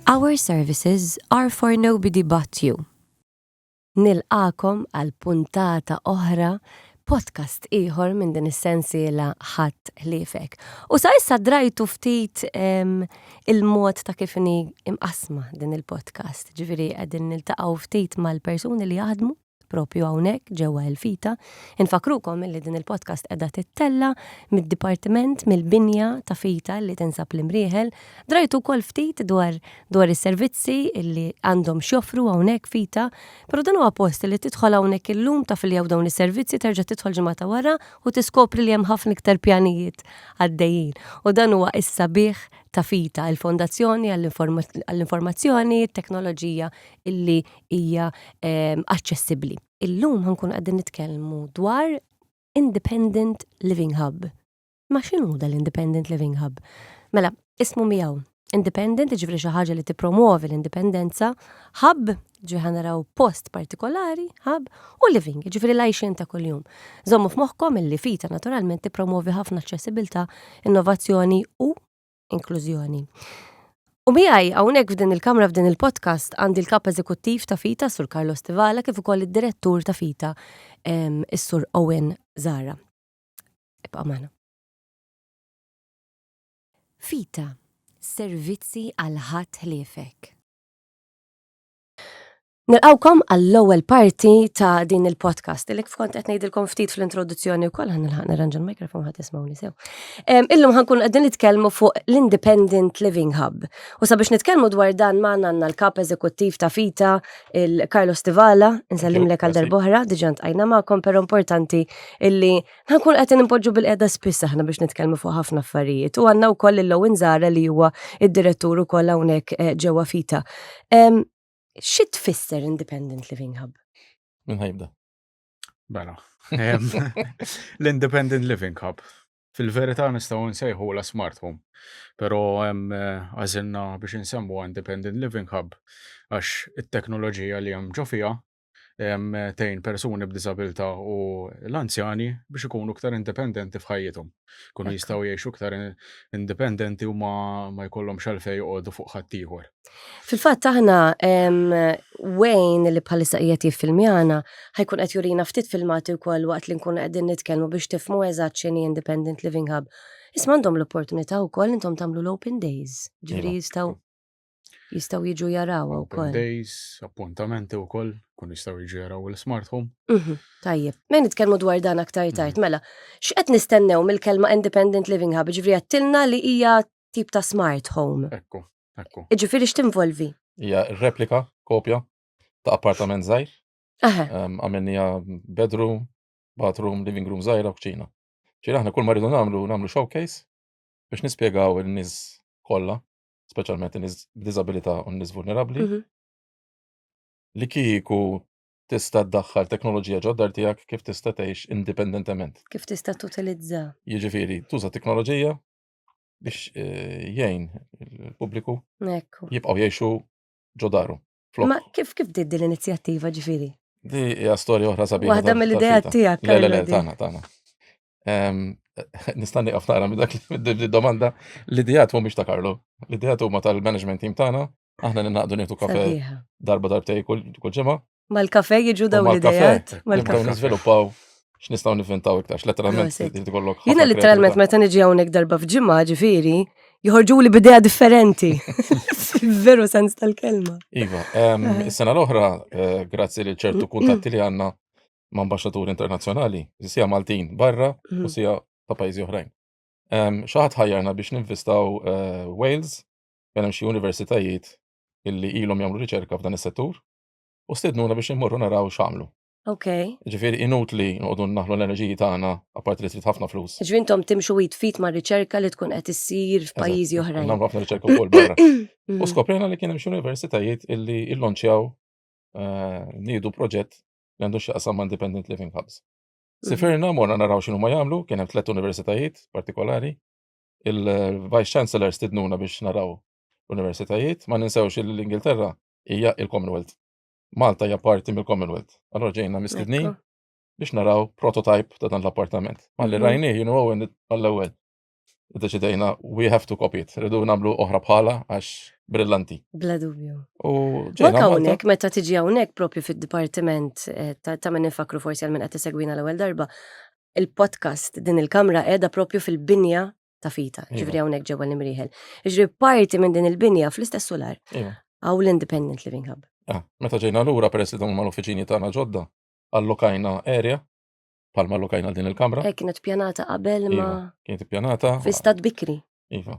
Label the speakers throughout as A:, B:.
A: Our services are for nobody but you. Nilqakom għal puntata oħra podcast ieħor minn din is-sensiela ħadd ħliefek. U sa issa drajtu ftit il-mod ta' kif inhi imqasma din il-podcast. Ġifieri qegħdin niltaqgħu ftit mal-persuni li jaħdmu propju hawnhekk ġewwa Elfita. Infakrukom illi din il-podcast qiegħda tittella mid-dipartiment mill-binja ta' Fita li tinsab l-Imrieħel. Drajtu wkoll ftit dwar is-servizzi illi għandhom xjoffru hawnhekk Fita, però dan huwa post li tidħol hawnhekk illum taf li hawn dawn is-servizzi terġa' tidħol ġimgħa ta' wara u tiskopri li hemm ħafna iktar pjanijiet għaddejjin. U dan huwa is-sabiħ ta' Fita, il-Fondazzjoni għall-Informazzjoni, t-teknoloġija illi hija aċċessibbli. Illum ħankun qegħdin nitkellmu dwar Independent Living Hub. Ma x'inhu dal-Independent Living Hub? Mela, ismu miegħu. Independent ġifri xi ħaġa li tippromuovi l-indipendenza, hub ġifieri naraw post partikolari, hub u living, ġifri l-għajxin ta' kuljum. Żommu f'moħħkom illi Fita naturalment tippromovi ħafna aċċessibilità, innovazzjoni u inklużjoni. U miegħi hawnhekk f'din il-kamra f'din il-podcast għandi l-kap eżekuttiv ta' Fita, Sur Carlo Stivala, kif ukoll id-direttur ta' Fita, is-Sur Owen Zara. Ibqa' magħna. Fita, servizzi għal ħadd ħliefek. Nilqawkom għall-ewwel parti ta' din il-podcast. Ilek f'kont qed ngħidilkom ftit fl-introduzzjoni wkoll ħanilħaq nirranġa l-mikrofon ħadd ismawni sew. Illum ħankun qegħdin nitkellmu fuq l-Independent Living Hub. U sabiex nitkellmu dwar dan magħna għandna l-kap eżekuttiv ta' Fita, il-Carlo Stivala, insellimlek għal darb'oħra, diġà ntqajna magħkom, però importanti illi ħankun qed nimpoġġu bil-qiegħda spiss aħna biex nitkellmu fuq ħafna affarijiet. U għandna wkoll il-Owen Zara li huwa id-direttur ukoll hawnhekk ġewwa Fita. Xi tfisser Independent Living Hub?
B: Min ħajbda?
C: Bela. L-Independent Living Hub. Fil-verità nistgħu nsejħu la Smart Home, però għażilna biex insemmu Independent Living Hub għax it-teknoloġija li hemm ġo fiha tgħin persuni b'diżabilità u l-anzjani biex ikunu iktar indipendenti f'ħajjithom. Kunu jistgħu jgħixu iktar indipendenti u ma jkollhomx għalfejn joqogħdu fuq ħadd ieħor.
A: Fil-fatt aħna Wayne li bħalissa qiegħed jiffilmjana ħajkun qed jurina ftit filmati wkoll waqt li nkunu qegħdin nitkellmu biex tifhmu eżatt x'inhi Independent Living Hub. Isma' għandhom l-opportunità wkoll intom tagħmlu l-open days. Ġifieri jistgħu jiġu jarawha wkoll.
C: Open days, appuntamenti wkoll, kun jistgħu jiġu jaraw il-Smart Home.
A: Tajjeb. Mejn nitkellmu dwar dan aktar tard, mela, x'qed nistennew mill-kelma Independent Living Hub, ġifieri għattilna li hija tip ta' smart home.
C: Ekku.
A: Ġifieri x'tinvolvi?
B: Hija replika, kopja ta' appartament żgħir. Għamilnija bedroom, bathroom, living room żgħira u kċina. Ġifieri aħna kull ma rridu nagħmlu showcase biex nispjegaw in-nies kollha, speċjalment in-nies b'diżabilità u n-nies vulnerabbli, li kieku tista' tdaħħal teknoloġija ġodda tiegħek kif tista' tgħix indipendentement.
A: Kif tista' tutilizza?
B: Jiġifieri tuża teknoloġija biex jgħin il-pubbliku jibqgħu jgħixu ġo daru.
A: Ma kif bdiet l-inizjattiva ġifieri?
B: Di hija storja oħra sabiħa.
A: Waħda mill-idejat tiegħek.
B: Le, tagħna. Nista' nieqaf nara minn dak id-domanda. L-idejat mhumiex ta' Carlo. L-idejat huma tal-management team tagħna. Aħna ninaqdu nieħdu kafe darba darbtej kull ġimgħa.
A: Mal-kafe jiġu dawn l-idejat.
B: Nibdew niżviluppaw x'nistgħu nivvintaw iktar. Letteralment tkollok.
A: Jiena letteralment meta niġi hawnhekk darba f'ġimgħa ġifieri joħorġuli b'idea differenti. Fil-veru sens tal-kelma.
B: Iva, is-sena l-oħra, grazzi li ċertu kuntatti li għandna ma' ambaxxaturi internazzjonali, sija Maltin barra u sija ta' pajjiżi oħrajn. Xi ħadd ħajjarna biex ninvestaw Wales, kien hemm xi universitajiet illi ilhom jagħmlu riċerka f'dan is-settur u stednuna biex immorru naraw x'għamlu. Ġifieri inutli noqogħdu naħlu l-enerġiji tagħna apparti li trid ħafna flus.
A: Ġifieri intom timxu fit ma' riċerka li tkun qed issir f'pajjiżi oħrajn.
B: Nagħmlu ħafna riċerka wkoll barra. U skoprejna li kien hemm xi universitajiet illi llonċjaw nieħdu proġett li għandu x'jaqsam ma' Independent Living Hubs. Sifirna morna naraw x'inhu ma jagħmlu, kien hemm 3 universitajiet partikolari. Il-Vice Chancellor stidnuna biex naraw l-universitajiet, ma ninsewx l-Ingilterra hija il-Commonwealth. Malta hija parti mill-Commonwealth. Allora ġejna mistednin biex naraw prototype ta' dan l-appartament. Malli rajnieh jienu għall-ewwel. deċidejna we have to copy it. Rridu nagħmlu oħra bħala għax brillanti.
A: Bla dubju.
B: U
A: Manka
B: ġejna Malta.
A: hawnhekk meta tiġi hawnhekk propju fid-dipartiment ta' min nifakru forsi għal min qed isegwina l-ewwel darba, il-podcast din il-kamra qiegħda propju fil-binja ta' Fita, ġifri hawnhekk ġewwa l-Imrieħel. Ġifri parti minn din il-binja fl-istess solar
B: Iva.
A: għaw l-Independent Living Hub.
B: Meta ġejna lura peress li dawn mal-uffiċini tagħna ġodda, allokajna area palma allokajna din il-kamra.
A: Kienet pjanata qabel ma
B: Kienet ippjanata.
A: fi stat bikri.
B: Iva.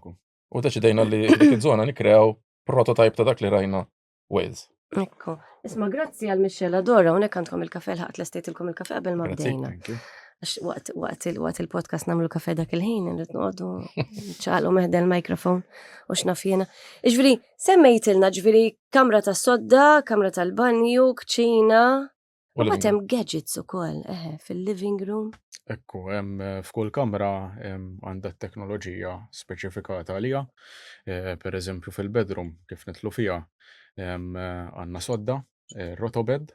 B: U deċidejna li dik iż-żona nikrew prototype ta' dak li rajna Wales.
A: Ekku. Isma' grazzi għal Michelle Adora, hawnhekk għandkom il-kafe ħaqt lestejtilkom il-kafe qabel ma
B: Grazzi.
A: bdejna.
C: Thank you.
A: Għax waqt il-podcast namlu kafe dak il-ħin, nrid noqogħdu ċaqlu meħda l-mikrofon u x'nafjena. Ġifieri, semmejtilna ġifieri kamra ta' sodda, kamra tal-banju, kċina,
B: U
A: u
B: living
A: hemm gadgets ukoll, fil-living room.
C: Ekku, f'kull kamra għandha t-teknoloġija speċifikata għalija. Per eżempju fil-bedroom kif nitlu fija għandna sodda, rotobed,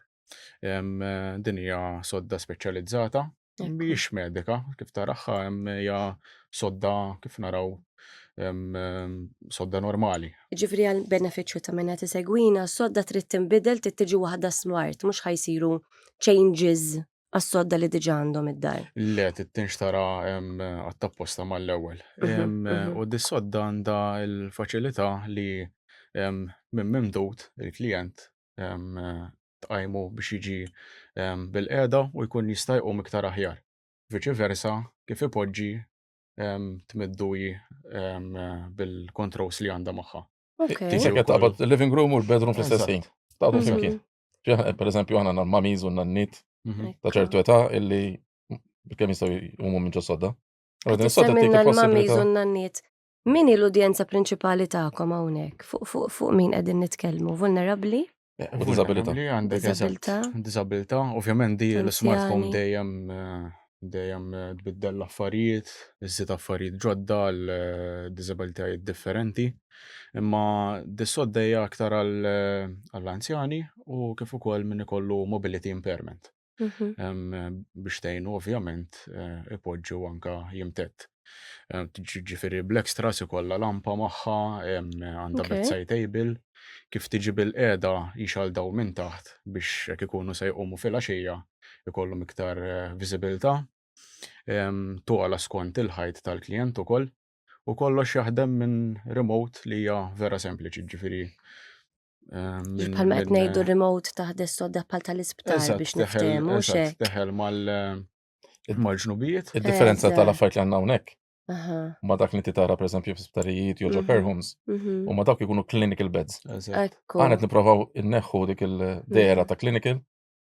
C: din hija sodda speċjalizzata, mhijiex medika, kif taraħħa hija sodda kif naraw sodda normali.
A: Ġifieri għal benefiċċju ta' minna tisegwina, sodda trid tinbidel trid tiġi waħda smart, mhux ħajsiru changes għas-sodda li diġà għandhom id-dar.
C: Le, tinxtara għat-tapposta mal-ewwel. U dis-sodda għandha l-faċilità li minn mimdut il-klient tqajmu biex jiġi bil-qiegħda u jkun jista' jqum iktar aħjar. Viċi versa, kif ipoġġi tmidduji bil-controls li għandha magħha.
A: Okay.
C: Tiġi
B: Sekket
C: wkoll.
B: taqbad il-living room u l-bedroom fl-istess ħin. Taqbad
A: Mhm.
B: flimkien. Per eżempju għandna l-mamiż u n-nannit
C: Mhm.
B: ta' ċertu età illi kemm jistgħu jqumu minn ġo sodda. Allura din is-sodda
A: Semmilna
B: tgħid
A: l-mamiż
B: il-possibilità.
A: u n-nanniet. Min hi l-udjenza prinċipali tagħkom hawnhekk? Fuq min qegħdin nitkellmu? Vulnerabbli?
B: U disabilità.
C: Li għandek
A: Disabilità.
C: eżatt. Disabilità, ovvjament di l-smart home
A: Anzjani.
C: dejjem tbiddel l-affarijiet, iżid affarijiet ġodda l-disabilitajiet differenti. Imma dis-sodda hija aktar għall-anzjani u kif ukoll min ikollu mobility impairment. Biex tgħinu ovvjament ipoġġu anka jimtett. Ġifieri bl-extras ikollha lampa magħha, għandha
A: Okay.
C: bedside table, kif tiġi bil-qiegħda jixaldaw minn taħt biex jekk ikunu se jqumu fil-għaxija ikollhom iktar visibilità. Tuqala skont il-ħajt tal-klijent ukoll u kollox jaħdem minn remote li hija vera sempliċi, ġifieri.
A: Bħalma qed ngħidu remote taħt is-sodda bħal tal-isptar biex niftehmu x'hekk.
C: teħel mal-ġnubijiet.
B: Id-differenza
A: Eżatt.
B: tal-affarijiet li għandna hawnhekk
A: Aha.
B: ma dak li inti tara pereżempju f'isptarijiet jew ġo care homes
A: Mhm.
B: u ma dawk ikunu clinical beds.
C: Eżatt.
A: Ekku.
B: Aħna qed nipprovaw inneħħu dik il-dejra ta' clinical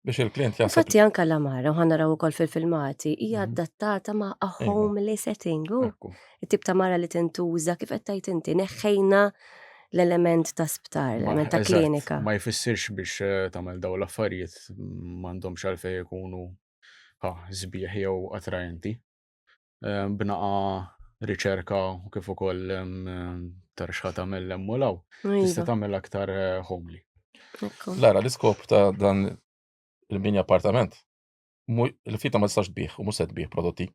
B: biex il-klient jaħseb
A: Infatti anka l-amara, u ħanaraw ukoll fil-filmati, hija
C: Mhm.
A: adattata ma' a homely setting.
C: Ekku.
A: Il-tip ta' mara li tintuża kif qed tgħid inti, neħħejna l-element ta' sptar, l-element ta'
C: Eżatt,
A: klinika.
C: Ma jfissirx biex tagħmel daw l-affarijiet m'għandhomx għalfejn ikunu żbieħ jew attrajenti. B'naqa riċerka u kif ukoll tarxħa tagħmel hemm u law, tista'
A: Iva,
C: tagħmel aktar homely.
A: ekku.
B: Lara l-iskop ta' dan il-binja appartament il-fita ma tistax tbieħ u mhux se tbieħ prodotti.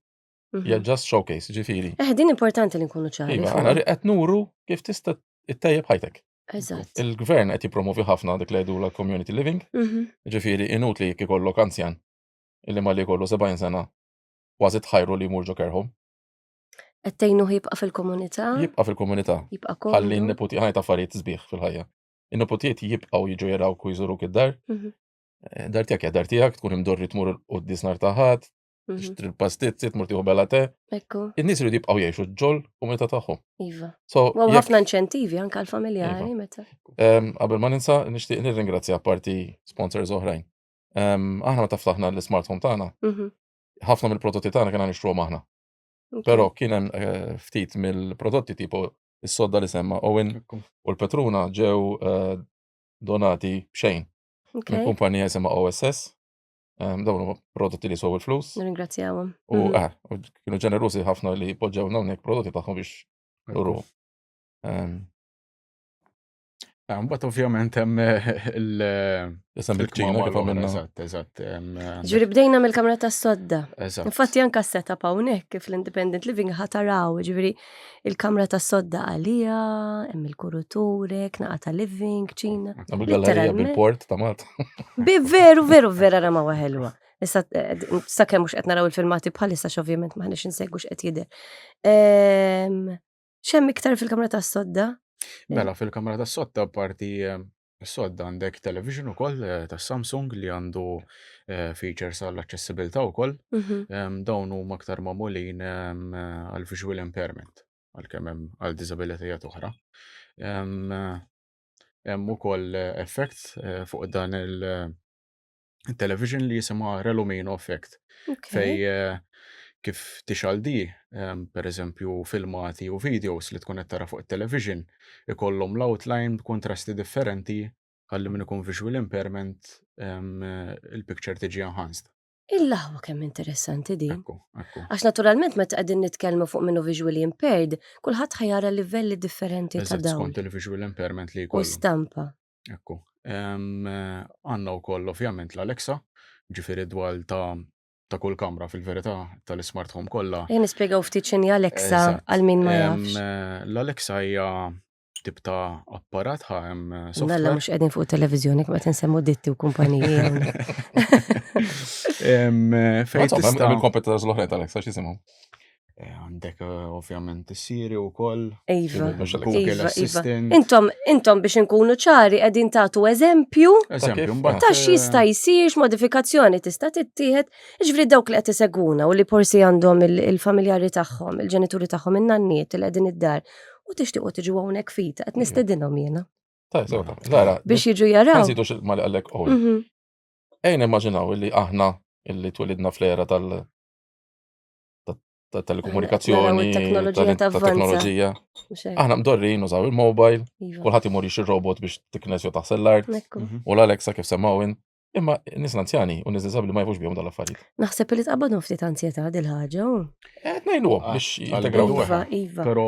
B: Hija just showcase, ġifieri.
A: Din importanti li nkunu ċari.
B: Iva,
A: fuq.
B: aħna qed nuru kif tista' ittejjeb ħajtek.
A: Eżatt.
B: Il-gvern qed jippromovi ħafna dik li jgħidula community living,
A: Mhm.
B: ġifieri inutli jekk ikollok anzjan illi ma li jkollu 70 sena kważi tħajru li jmur ġo care home.
A: Qed tgħinu jibqa' fil-komunità,
B: Jibqa' fil-komunità.
A: jibqa'
B: Ħalli
A: komdu.
B: n-nepoti ħajt affarijiet sbieħ fil-ħajja. In-nepotijiet jibqgħu jiġu jarawk u jżuruk id-dar.
A: Mhm.
B: Dar tiegħek hija dar tiegħek, tkun imdorri tmur qudies nar ta' ħadd,
A: Mhm.
B: tixtri l-pastizzi, tmur tieħu bella te.
A: Ekku,
B: In-nies iridu jibqgħu jgħixu ġol komunità tagħhom.
A: iva.
B: So
A: Wow,
B: jekk
A: ħafna inċentivi anke għall-familjari meta.
B: qabel ma ninsa nixtieq nirringrazzja parti sponsors oħrajn. Aħna meta ftaħna l-smart home tagħna,
A: Mhm.
B: ħafna mill-prodotti tagħna kien nixtruhom aħna.
A: Ok.
B: Però kien hemm ftit mill-prodotti tipo is-sodda li semma Owen
C: Ekku.
B: u l-Petruna ġew donati b'xejn
A: Ok,
B: minn kumpanija jisimha OSS. Dawn huma prodotti li sow il-flus.
A: nirringrazzjawhom.
B: U
A: Mhm.
B: u kienu ġenerużi ħafna li poġġewna hawnhekk prodotti tagħhom biex
C: Ekku.
B: nuruhom.
C: Mbagħad ovvjament hemm
B: Isem il-kċina kif għamilna.
C: Eżatt.
A: Ġifieri bdejna mill-kamra tas-sodda.
C: Eżatt.
A: Infatti anke s-setup hawnhekk kif l-independent living ħataraw, ġifieri il-kamra tas-sodda għalija, hemm il-kuruturek, naqa ta' living, kċina.
B: Bil-gallerija bil-port ta' Malta.
A: Veru vera ramawa ħelwa. Issa sakemm mhux qed naraw il-filmati bħalissa ovvjament maħniex insegwu x'qed jidher. X'hemm iktar fil-kamra tas-sodda?
C: Mela fil-kamra tas-sodda parti s-sodda għandek television ukoll ta' Samsung li għandu features għall-accessibilità wkoll. Dawn huma aktar magħmulin għal visual impairment għalkemm hemm għal diżabilitajiet oħra. Hemm ukoll effect fuq dan il-television li jisimha Relumino effect fej kif tixal di, pereżempju filmati u videos li tkun qed tara fuq it-television ikollhom l-outline b'kontrasti differenti ħalli min ikun visual impairment il-picture tiġi enhanced.
A: Il-laħwa kemm interessanti din.
C: Ekku.
A: Għax naturalment meta qegħdin nitkellmu fuq minnu visually impaired, kulħadd ħajara livelli differenti ta' dawn.
C: Skont il-visual impairment li
A: U
C: jkollu.
A: stampa.
C: Ekku. Għandna wkoll ovvjament l-Alexa, ġifieri dwar ta' kull kamra fil-verità tal-smart home kollha.
A: Nispjegaw ftit x'inhi Alexa għal min ma jafx.
C: L-Alexa hija tip ta' apparat hemm
A: Nalla
C: software.
A: mhux qegħdin fuq televiżjoni kif qed insemmu ditti u kumpaniji.
C: Fejn
B: Insomma,
C: tista'
B: il-competitors l-oħrajn tal-Alexa x'jisimhom?
C: għandek ovvjament is-Siri wkoll,
A: Iva.
C: Google Assistant.
A: Intom biex inkunu ċari qegħdin tagħtu eżempju
C: Eżempju,
B: kif?
C: mbagħad
A: ta' x'jista' jsir, x'modifikazzjoni tista' tittieħed, jiġifieri dawk li qed isegwuna u li forsi għandhom il-familjari tagħhom, il-ġenituri tagħhom, in-nanniet li qegħdin id-dar u tixtiequ tiġu hawnhekk fita, qed nistedinhom jiena
B: Lara,
A: biex jiġu jaraw.
B: nżidu x'mal għalek
A: Mhm.
B: Ejn immaġinaw illi aħna illi twilidna fl-era tal-telekomunikazzjoni,
A: Naraw it-teknoloġija tavvanza.
B: teknoloġija.
A: Mhux hekk.
B: Aħna mdorrin nużaw il-mobile,
A: Iva.
B: kulħadd imur jixtri robot biex tiknesju taħsel l-art,
A: Ekku.
B: u l-Alexa kif semmawin, imma nis anzjani u nis diżabbli ma jfux bihom dal-affarijiet.
A: Naħseb li tqabadhom ftit ansjetà dil-ħaġa.
B: Qed ngħinuhom biex
C: għal
B: jintegraw
C: għal
A: Iva, iva.
C: Però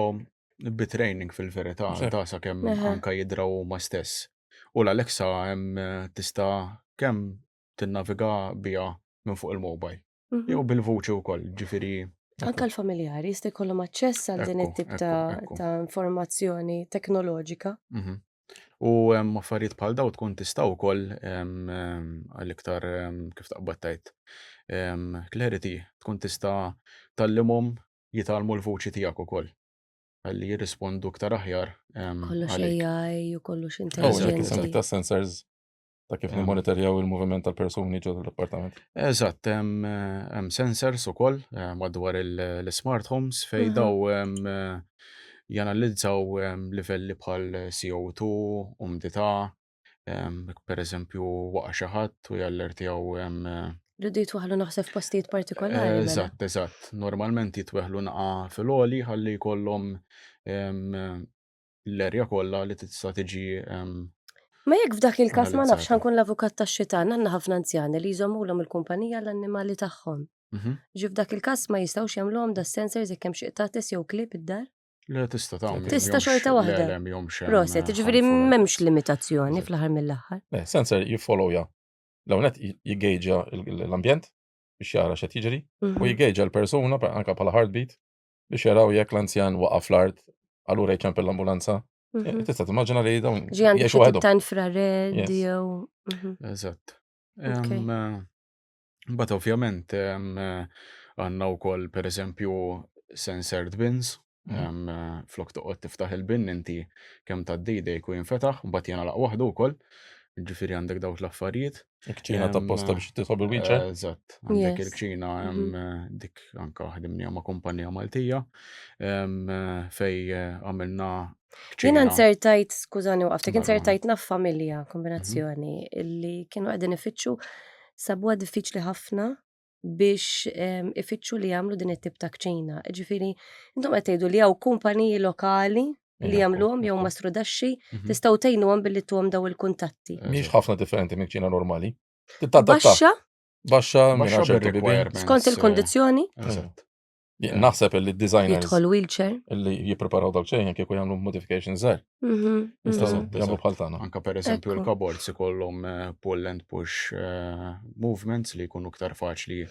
C: bit-training fil-verità
B: Cer.
C: ta' sakemm
A: Eħe.
C: anka jidraw ma stess. U l-Alexa hemm tista' kemm tinnaviga biha minn fuq il-mobile.
A: Mhm.
C: Jew bil-vuċi wkoll, ġifieri
A: Anka l-familjari jista' jkollhom aċċess għal din
C: Ekku,
A: it-tip
C: ekku.
A: ta' informazzjoni teknoloġika.
C: Mhm. U hemm affarijiet bħal dawn tkun tista' wkoll għal-iktar kif taqbad tgħid clarity tkun tista' tallimhom jitalmu l-vuċi tiegħek ukoll. Ħalli jirrispondu aktar aħjar
A: Kollox
C: għalik.
A: AI u kollox
B: Oh, dak
A: intelligenti.
B: is-senti ta' sensors ta' kif nimmonitorjaw il-moviment tal-persuni ġo l-appartament.
C: Eżatt, hemm sensors ukoll madwar l-smart homes fejn
A: Mhm.
C: daw janalizzaw livelli bħal CO2, umdità, pereżempju waqa' xi ħadd u jallertjaw
A: Rridu jitwaħlu naħseb postijiet partikolari. mela.
C: Eżatt. Normalment jitweħlu naqa' fil-għoli ħalli jkollhom l-erja kollha li tista' tiġi
A: Ma jekk f'dak il-każ ma nafx
C: Analizzata.
A: ħankun l-avukat tax-xitan, għandna ħafna anzjani li jżommulhom il-kumpanija l-annimali tagħhom.
C: Mhm.
A: Ġi f'dak il-każ ma jistgħux jagħmluhom da sensors jekk hemm xi qtates jew klip id-dar?
C: Le tista' tagħmel.
A: Tista' xorta waħda.
C: Le mhomx
A: Proset, jiġifieri m'hemmx limitazzjoni fl-aħħar mill-aħħar.
B: Sensor jiffollowja. L-għonet jiggeġa l-ambjent biex jara xed jiġri u
A: Mhm.
B: jiggeġa l-persuna anka bħala heartbeat biex jaraw jekk l-anzjan waqaf l-art allura jċempel l-ambulanza.
A: Mhm.
B: Tista' timmaġina li dawn
A: Ġi għandek
B: jgħixu
A: xi tip
B: waħedhom.
A: ta' infrared
B: Yes.
A: jew. Mhm.
C: Eżatt.
A: Ok.
C: But ovvjament għandna wkoll pereżempju censored bins. Flok toqgħod tiftaħ il-bin inti kemm tgħaddi jdejk u jinfetaħ, mbagħad jingħalaq waħdu wkoll. Ġifieri għandek dawk l-affarijiet.
B: Ċina tapposta biex tidħol bil-wheelchair.
C: Eżatt. Għandek
A: Yes.
C: il-kċina hemm dik anke ħdimnija ma' kumpanija Maltija fej għamilna
A: Jien
C: kċina.
A: insertajt, skużani waqftek,
C: Barra.
A: insertajt naf familja kombinazzjoni illi kienu qegħdin ifittxu sabuha diffiċli ħafna biex ifittxu li jagħmlu din it-tip ta' kċina. Ġifieri intom qed tgħidu li hawn kumpaniji lokali li
B: Ekku,
A: jagħmluhom jew
B: ekku.
A: masrudaxxi
C: Mhm.
A: tistgħu tgħinuhom billi tuhom daw il-kuntatti.
B: Mhix ħafna differenti minn ċina normali. Tittadatta.
A: Baxxa
B: Baxxa minn
C: Baxxa
B: ċertu bibin.
C: bir-requirements.
A: skont il-kondizzjoni.
C: Eżatt.
B: Naħseb li d-designers
A: Jidħol wheelchair.
B: li jippreparaw dal xejn kieku jagħmlu modifications żgħar. Jistgħu jagħmlu bħal tagħna.
C: Anka pereżempju
A: Ekku.
C: l-cupboards ikollhom pull and push movements li jkunu iktar faċli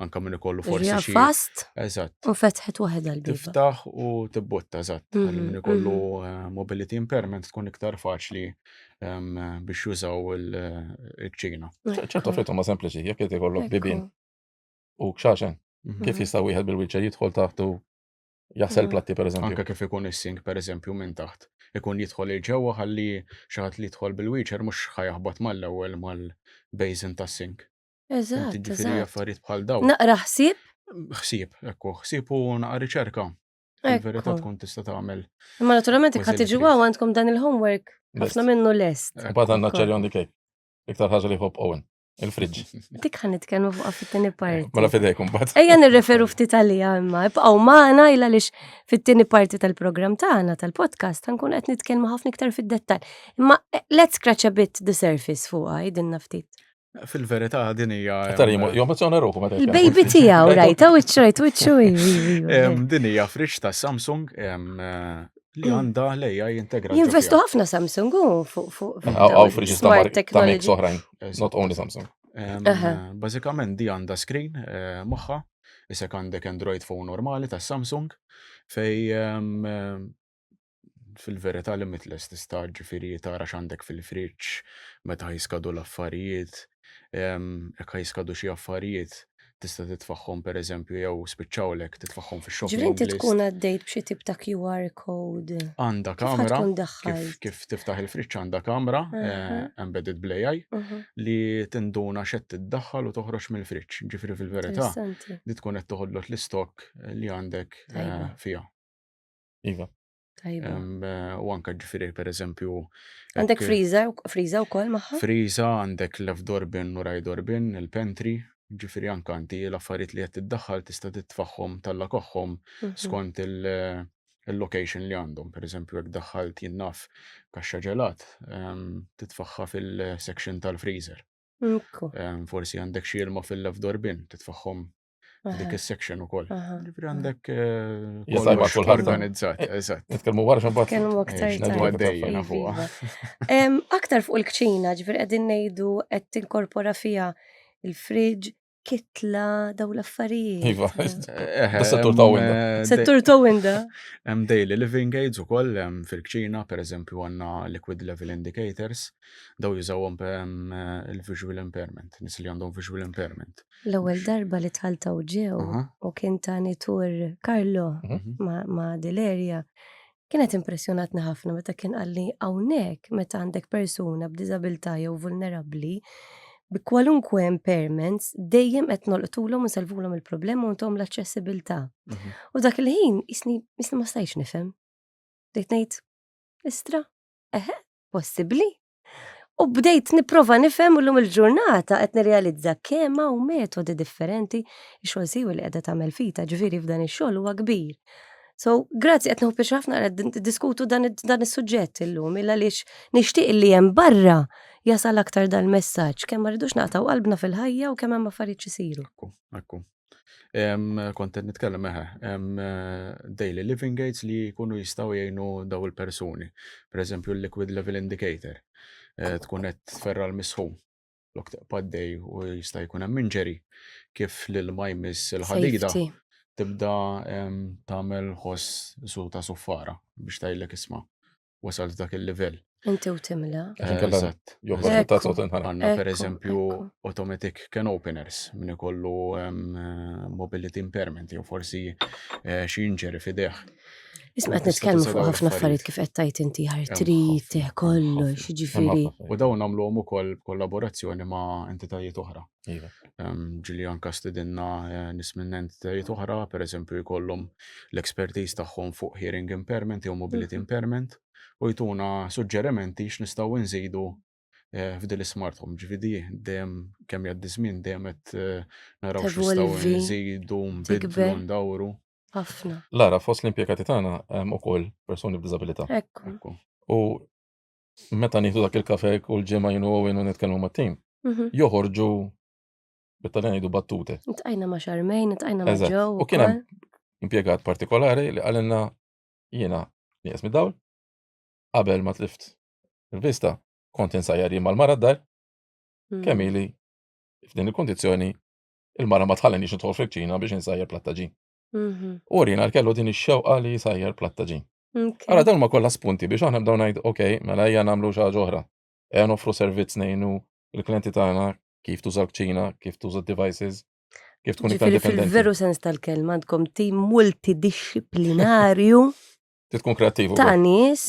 C: anka min ikollu forsi xi.
A: Fast
C: Eżatt.
A: u fetħet waħda l-biba.
C: Tiftaħ u tibbutta eżatt. Ħalli min ikollu mobility impairment tkun iktar faċli biex jużaw il-ċina.
B: ċertu affarijiet huma sempliċi, jekk qed ikollok bibien u kxaxen, kif jista' wieħed bil-wheelchair jidħol taħt u jaħsel platti pereżempju.
C: Anka kif ikun is-sink pereżempju minn taħt. Ikun jidħol il-ġewwa ħalli xi ħadd li jidħol bil-wheelchair mhux ħajaħbad mal-ewwel mal-basin tas-sink.
A: Eżatt,
C: Ġifieri
A: eżatt.
C: affarijiet bħal dawn.
A: Naqra ħsieb?
C: Ħsieb u naqra riċerka. Il-verità tkun tista' tagħmel.
A: Imma naturalment
C: Kważi
A: ikħat tiġi
C: l-istess.
A: għandkom dan il-homework. Ħafna minnu lest.
B: U bad għandna cherry on the cake. Iktar ħaġa li jħobb Owen, il-friġġ.
A: Dik ħan nitkellmu fuqha fit-tieni parti.
B: Mela fidejkom bad.
A: Ejja nirreferu ftit għalija imma ibqgħu magħna illa lix fit-tieni parti tal-programm tagħna tal-podcast ħankun qed nitkellmu ħafna iktar fid-dettall. Imma let's scratch a bit the surface fuqha jidinna ftit.
C: Fil-verità din hija.
B: Tar jomozzjoni ruħu meta.
A: Il-baby tiegħu rajta wiċċu.
C: Din hija friġġ ta' Samsung li għandha l-AI integrat.
A: Jinvestu ħafna Samsung fuq
B: Għaw friġġi
A: smart
B: ta'
A: technology.
B: mix oħrajn, not only Samsung.
C: Bażikament di għandha screen magħha, isek għandek Android phone normali ta' Samsung fej fil-verità limitless tista' ġifieri tara x'għandek fil-friġġ meta jiskadu l-affarijiet, jekk jiskadu xi affarijiet tista' titfaħħom pereżempju jew spiċċawlek titfaħħom fix-shopping
A: Ġifieri inti
C: list.
A: tkun għaddejt b'xi tip ta' QR code.
C: Għandha
A: Kif
C: kamera
A: ħatkun daħħalt?
C: kif tiftaħ il-friġġ għandha kamera embedded bl-AI li tinduna x'qed tiddaħħal u toħroġ mill-friġġ. Ġifieri fil-verità
A: Interessanti.
C: li tkun qed toħodlok l-istok li għandek
A: Tajba.
C: fiha.
B: Iva.
A: Tajba.
C: U anke ġifieri pereżempju
A: Għandek freezer wkoll magħha?
C: friża, għandek left door bin u right door bin, il-pantry, ġifieri anke anti l-affarijiet li qed tiddaħħal tista' titfaħħom tallakoħħom skont il-location li għandhom. Pereżempju jekk daħħalt jinnaf kaxxa ġelat, titfaħħa fil-section tal-freezer. Forsi għandek xi ilma fil-left door bin, titfaħħom dik is-section ukoll. Ġifieri għandek
B: Jistajba
C: kollox
B: kulħadd.
C: organizzat, eżatt.
B: Nitkellmu wara x'mbagħad.
A: Kelmu aktar
C: Nadu
A: tajba.
C: għaddejjena fuqha.
A: Aktar fuq il-kċina, ġifieri qegħdin ngħidu qed tinkorpora fiha il-friġġ, kitla, daw l-affarijiet.
B: Iva. Settur ta' winda.
A: Settur ta' winda.
C: Hemm daily living aids ukoll fil-kċina, pereżempju għandna liquid level indicators, daw jużawhom il-visual impairment, nies li għandhom visual impairment.
A: L-ewwel darba li tħalta ġew u kien tani tur Carlo ma' Deleria. Kienet impressjonatna ħafna meta kien qalli hawnhekk meta għandek persuna b'diżabilità jew vulnerabbli bi kwalunkwe impairments dejjem qed nolqtulhom u nselvulhom il-problema u ntuhom l-aċċessibilità. U dak il-ħin isni ma stajtx nifhem. Bdejt ngħid, istra, possibbli? U bdejt nipprova nifhem u llum il-ġurnata qed nirrealizza kemm hawn metodi differenti x-xogħol siwi li qiegħda tagħmel fita, ġifieri f'dan ix-xogħol huwa kbir. So, grazzi qed nieħu biex ħafna qed diskutu dan is-suġġett illum illa għaliex nixtieq li hemm barra jasal aktar dal-messaġġ kemm ma rridux naqtaw qalbna fil-ħajja u kemm hemm affarijiet isiru.
C: Ekku. Kont qed nitkellem daily living aids li jkunu jistgħu jgħinu daw il-persuni. Pereżempju l-liquid level indicator. Tkun qed tferra l-misħum l-oqtaq paddej u jista' jkun hemm injury kif l-ilma jmiss il-ħadida
A: Safety.
C: tibda tagħmel ħoss ta' suffara biex tgħidlek isma' wasalt dak il-livell.
A: Inti u timla.
C: Eżatt.
B: Joħroġ ta' sot inħana.
C: Għandna
A: Ekku,
C: pereżempju
A: ekku.
C: automatic can openers min ikollu mobility impairment jew forsi xi injury f'idejh.
A: Isma' qed nitkellmu fuq ħafna affarijiet kif qed tajt inti artrite, kollox, jiġifieri.
C: U dawn nagħmluhom ukoll b'kollaborazzjoni ma' entitajiet oħra.
B: Iva.
C: Ġili anka studinna nies minn entitajiet oħra, pereżempju jkollhom l-expertise tagħhom fuq hearing impairment jew mobility impairment u jtuna suġġerimenti x'nistgħu nżidu f'din l-smart home. Ġifieri dejjem kemm jgħaddi żmien dejjem qed naraw x'nistgħu
A: Tevolvi,
C: nżidu, nbidlu,
A: tikber.
C: ndawru.
A: Ħafna.
B: Lara, fost l-impjegati tagħna hemm ukoll persuni b'diżabilità.
A: Ekku.
C: Ekku.
B: U meta nieħdu dak il-kafe kull ġimgħa jienu u nitkellmu mat-tim, joħorġu bit-Taljan jgħidu battute.
A: Ntqajna ma' Xarmejn, ntqajna ma'
B: Eżatt.
A: Ġew.
B: U kien hemm impjegat partikolari li qalilna jiena nieqes mid-dawl, qabel ma tlift il-vista kont insajjar jien mal-mara d-dar, kemm ili f'din il-kundizzjoni il-mara ma tħallinix nidħol fil-kċina biex insajjar platt ta' ġin. U Rina kellu din ix-xewqa li jsajjar platt ta' ġin. Ara dawn ma kollha spunti biex aħna nibdew ngħidu okej, mela ejja nagħmlu xi ħaġa oħra. Ejja noffru servizz ngħinu il-klijenti tagħna kif tuża l-kċina, kif tuża d-devices, kif tkun iktar
A: Ġifieri
B: indipendenti.
A: fil-veru sens tal-kelma għandkom tim multidisciplinarju
B: Tkun kreattiv
A: ta'
B: ukoll.
A: nies.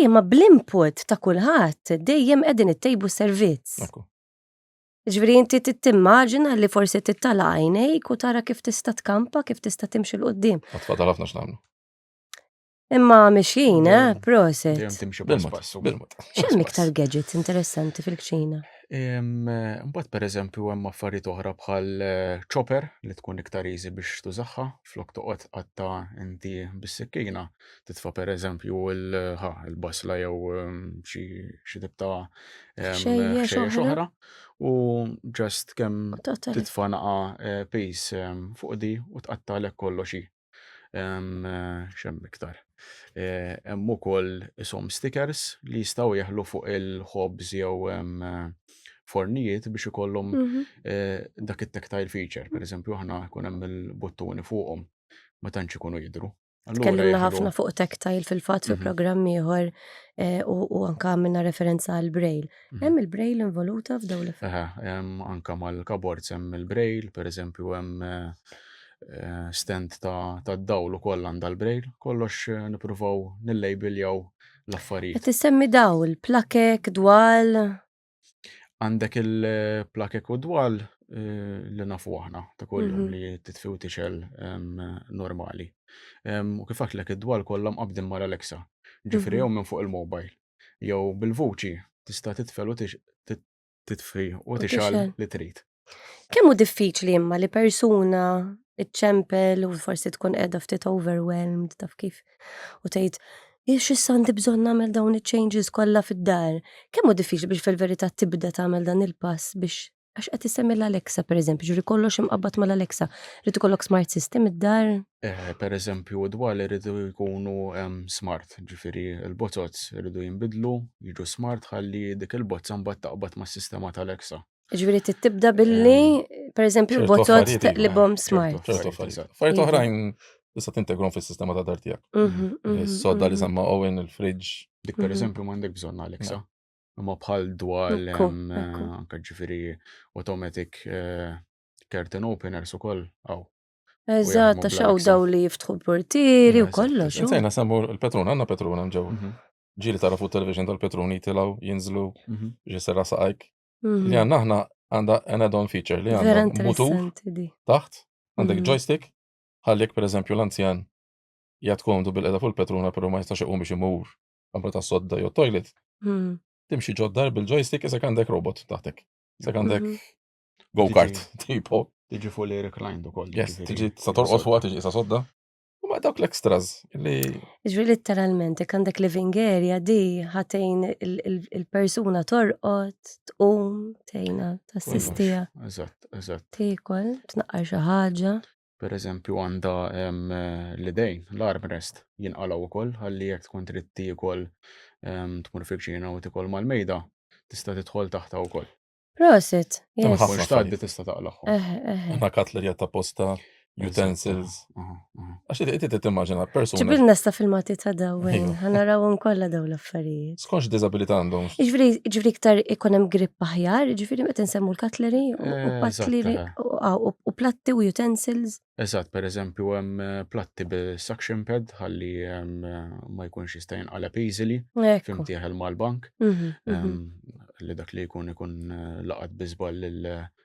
A: Ma bl-input ta' kulħadd dejjem qegħdin ittejbu servizz.
B: Ekku.
A: Ġifieri inti timmaġina li forsi tittala' għajnejk u tara kif tista' tkampa, kif tista' timxi l qudiem.
B: Għatfadal ħafna x'nagħmlu.
A: Imma mexjin,
C: Dejjem
A: proset.
C: timxi
B: Bil-mod,
C: pass.
B: bil-mod.
A: X'hemm iktar gadgets interessanti fil-kċina?
C: Mbagħad pereżempju hemm affarijiet oħra bħal chopper li tkun iktar easy biex tużaħħa flok toqgħod qatta inti bis-sikkina titfa' pereżempju il-basla jew xi tip ta'
A: Xejjex
C: xejjex
A: oħra?
C: oħra u just kemm
A: Totally.
C: titfa' naqa' piece fuq di u tqattalek kollox hi. X'hemm iktar. Hemm ukoll ishom stickers li jistgħu jeħlu fuq il-ħobż jew fornijiet biex ikollhom dak it-tactile feature. Pereżempju aħna jkun hemm il-buttuni fuqhom ma tantx ikunu jidhru.
A: Tkellimna ħafna fuq tactile fil-fatt fi
C: Mhm.
A: programm ieħor u anke għamilna referenza għal braille. Hemm il-braille involuta f'dawn l-affarijiet.
C: Hemm anke mal-keyboards hemm il-braille, pereżempju hemm stand tad-dawl ukoll għandha l-braille, kollox nippruvaw nillejbiljaw l-affarijiet.
A: Qed issemmi dawl, plakek, dwal.
C: Għandek il-plakek u dwal li nafu aħna ta' kuljum
A: Mhm.
C: li titfi u tixel normali. U kif għatlek id-dwal kollha mqabdin mal-Alexa. Ġifieri
A: Mhm.
C: jew minn fuq il-mobile. Jew bil-vuċi tista' titfel u titfi u tixal
A: tixel.
C: li trid.
A: Kemm hu diffiċli imma li persuna iċċempel u forsi tkun qiegħda ftit overwhelmed taf kif u tgħid x'issa għandi bżonn nagħmel dawn iċ-changes kollha fid-dar. Kemm hu diffiċli biex fil-verità tibda tagħmel dan il-pass biex għax qed isemmi l-Alexa pereżempju, ġifieri kollox imqabbad mal-Alexa. Rid ikollok smart system id-dar.
C: Pereżempju dwal iridu jkunu smart, ġifieri il-botots iridu jinbidlu, jiġu smart ħalli dik il-bozza mbagħad taqbad mas-sistema tal-Alexa.
A: Ġifieri tibda billi pereżempju
B: ċertu
A: l-botot
B: affarijiet iva,
A: taqlibhom
C: ċertu
A: smart.
B: ċertu
C: affarijiet,
B: affarijiet. Affarijiet
A: Iva.
B: oħrajn tista' tintegrom fis-sistema ta' dar tiegħek. Is-sodda li semma Owen, il-fridge.
C: Dik pereżempju m'għandek bżonn Alexa. Imma bħal dwal
A: Ekku,
C: hemm
A: ekku.
C: anke ġifieri automatic curtain openers ukoll hawn.
A: Eżatt, għax hawn daw li jiftħu l-portieri u
C: Eżatt,
A: kollox.
C: eżatt.
B: Insejna semmu il-Petrun, għandna Petrun hemm ġew.
C: Mhm,
B: Ġieli tara fuq television tal-Petrun jitilgħu, jinżlu,
C: mhm.
B: biex isserra saqajk.
A: Mhm.
B: Li għandna aħna għandha an add-on feature li
A: Vera
B: għandha mutur
A: interessanti di.
B: taħt, għandek
A: Mhm.
B: joystick, ħallek pereżempju l-anzjan jgħid komdu bil-qeda fuq il-Petruna però ma jistax iqum biex imur kamra ta' sodda jew toilet.
A: Mhm.
B: Timxi ġoddar bil-joystick isek għandek robot taħtek. Isek għandek
A: Mhm.
B: go-kart tipo.
C: Tiġi fully reclined ukoll.
B: Yes,
C: ġifieri
B: tiġi tista' torqod fuqha tiġi isa sodda. U ma dawk l-extras li
A: Ġifieri literalment jekk għandek living area di ħatejn il-persuna torqod, tqum, tgħinha tassistija,
C: Eżatt, eżatt.
A: tiekol, tnaqqar xi ħaġa.
C: Pereżempju għandha l-idejn, l-armrest jinqalgħu ukoll ħalli jekk tkun trid tiekol tmur fil-kċina u tikol mal-mejda tista' tidħol taħta wkoll.
A: Prosit,
B: Tam
A: yes.
B: ħafna
C: Mhux tgħaddi tista' taqlagħhom.
B: għandna cutlery ta' posta, utensils. Għax inti timmaġina persuna
A: ġibilna sta filmati ta' dawen,
B: Iva.
A: ħanarawhom kollha dawn l-affarijiet.
B: skonx disabilità għandhom.
A: Ġifieri iktar ikun hemm grip aħjar, ġifieri meta nsemmu l-cutlery u
C: Eżatt,
A: patlery u platti u utensils.
C: Eżatt, pereżempju hemm platti bi-suction pad ħalli ma jkunx jista' jinqaleb easily
A: Ekku.
C: fimtieħel mal-bank.
A: Mhm, mhm.
C: Li dak li jkun laqat biżbal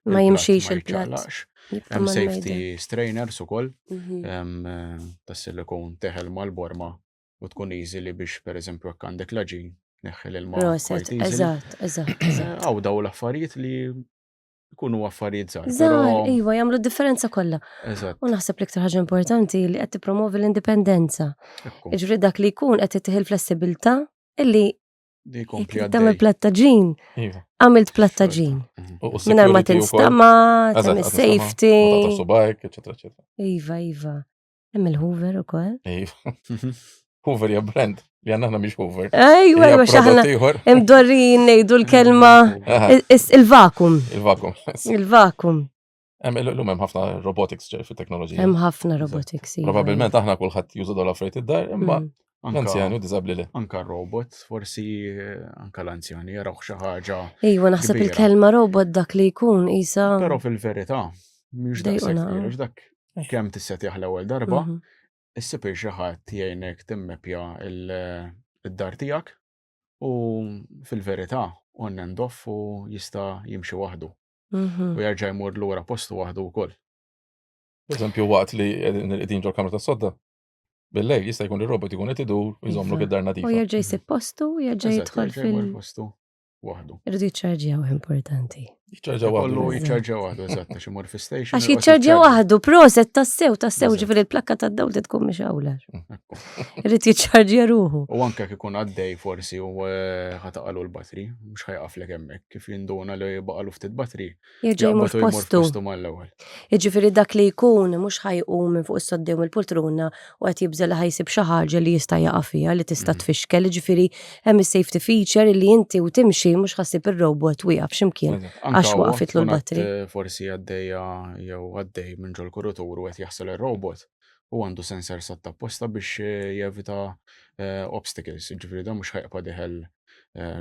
A: Ma jimxix il-platt.
C: jiċċaqlaqx.
A: Jibqa'
C: Hemm
A: mal-mejda.
C: safety strainers ukoll
A: Mhm.
C: tas-silikon teħel mal-borma u tkun easily biex pereżempju jekk għandek laġin neħħel il-ma
A: Proset,
C: quite easily.
A: eżatt.
C: Hawn daw l-affarijiet li jkunu affarijiet żgħar.
A: Żgħar, iva, jagħmlu d-differenza kollha.
C: Eżatt,
A: U naħseb l-iktar ħaġa importanti li qed tippromovi l-indipendenza.
C: ekku.
A: Jiġri dak li jkun qed tittieħi l-flessibilità illi
C: Di kompli
A: jekk tagħmel
C: għaddej.
A: plattaġin,
B: Iva.
A: għamilt plattaġin.
C: Mhm.
B: U
A: Mingħajr ma
B: security wkoll.
A: tinstama,
B: Eżatt,
A: tagħmel
B: Ma taqtax
A: safety.
B: subajk, eċetera, eċetera.
A: Iva. Hemm il-Hoover ukoll.
B: Hoover hija brand li għandna aħna mhix Hoover.
A: Aywa,
B: Hija
A: aywa, xaħna
B: prodott ieħor.
A: mdorrin ngħidu l-kelma
B: Aha,
A: il-vakum.
B: il-vakum.
A: Il-vakum.
B: Illum hemm ħafna robotics fit-teknoloġija.
A: Hemm ħafna robotics. iva,
B: Probabilment aħna kulħadd jużu dawn l-affarijiet id-dar, imma
A: Mm.
B: l-anzjani u diżabbli li.
C: Anka robot, forsi anka l-anzjani jaraw xi ħaġa.
A: Iva, naħseb
C: Kbira.
A: il-kelma robot dak li jkun isa.
C: Però fil-verità mhux daqshekk
A: Dejquna,
C: kbir, dak kemm tissetjaħ l-ewwel darba,
A: Mhm.
C: issib xi ħadd jgħinek timmepja id-dar tiegħek u fil-verità on and off u jista' jimxi waħdu
A: Mhm.
C: u jerġa' jmur lura postu waħdu wkoll.
B: Pereżempju waqt li qegħdin ġol kamra tas-sodda, bil-lejl jista' jkun ir-robot ikun qed idur u jżommlok
A: Iva.
B: id-dar
A: U
B: nadifa.
A: jerġa' jsib postu, jerġa'
C: Eżatt,
A: jidħol
C: jerġa' jmur
A: fil-
C: postu waħdu.
A: Irridu jiċċarġjaw importanti.
B: Jiċċarġa
C: Kollu
B: waħdu.
C: jiċċarġa waħdu eżatt għax imur fi station.
A: Għax
C: ilqgħod
A: jiċċarġja waħdu, proset tassew,
C: Eżatt.
A: ġifieri il-plakka tad-dawl tkun mixawla.
C: Ekku.
A: Irrid jiċċarġja ruħu.
C: U anke kif ikun għaddej forsi u ħataqalu l-batri, mhux ħajqaflek hemmhekk. Kif jinduna li baqalu ftit batri,
A: Jerġa' jmur
C: jaqbad u jmur
A: f'postu.
C: f'postu mal-ewwel.
A: Jiġifieri dak li jkun mhux ħajqum minn fuq is-soddew il-poltruna u qed jibża li ħajsib xi ħaġa li jista' jaqa' fiha li tista' tfixkel, jiġifieri hemm is-safety feature li inti u timxi mhux ħassib ir-robot wieqaf x'imkien.
C: Anka
A: Għax
C: huwa
A: waqfitlu
C: tkun
A: l-batri.
C: qed forsi għaddejja jew għaddej minn ġol kurutur u qed jaħsel ir-robot u għandu sensor satt apposta biex jevita obstacles, ġifieri dan mhux ħajqpa diħel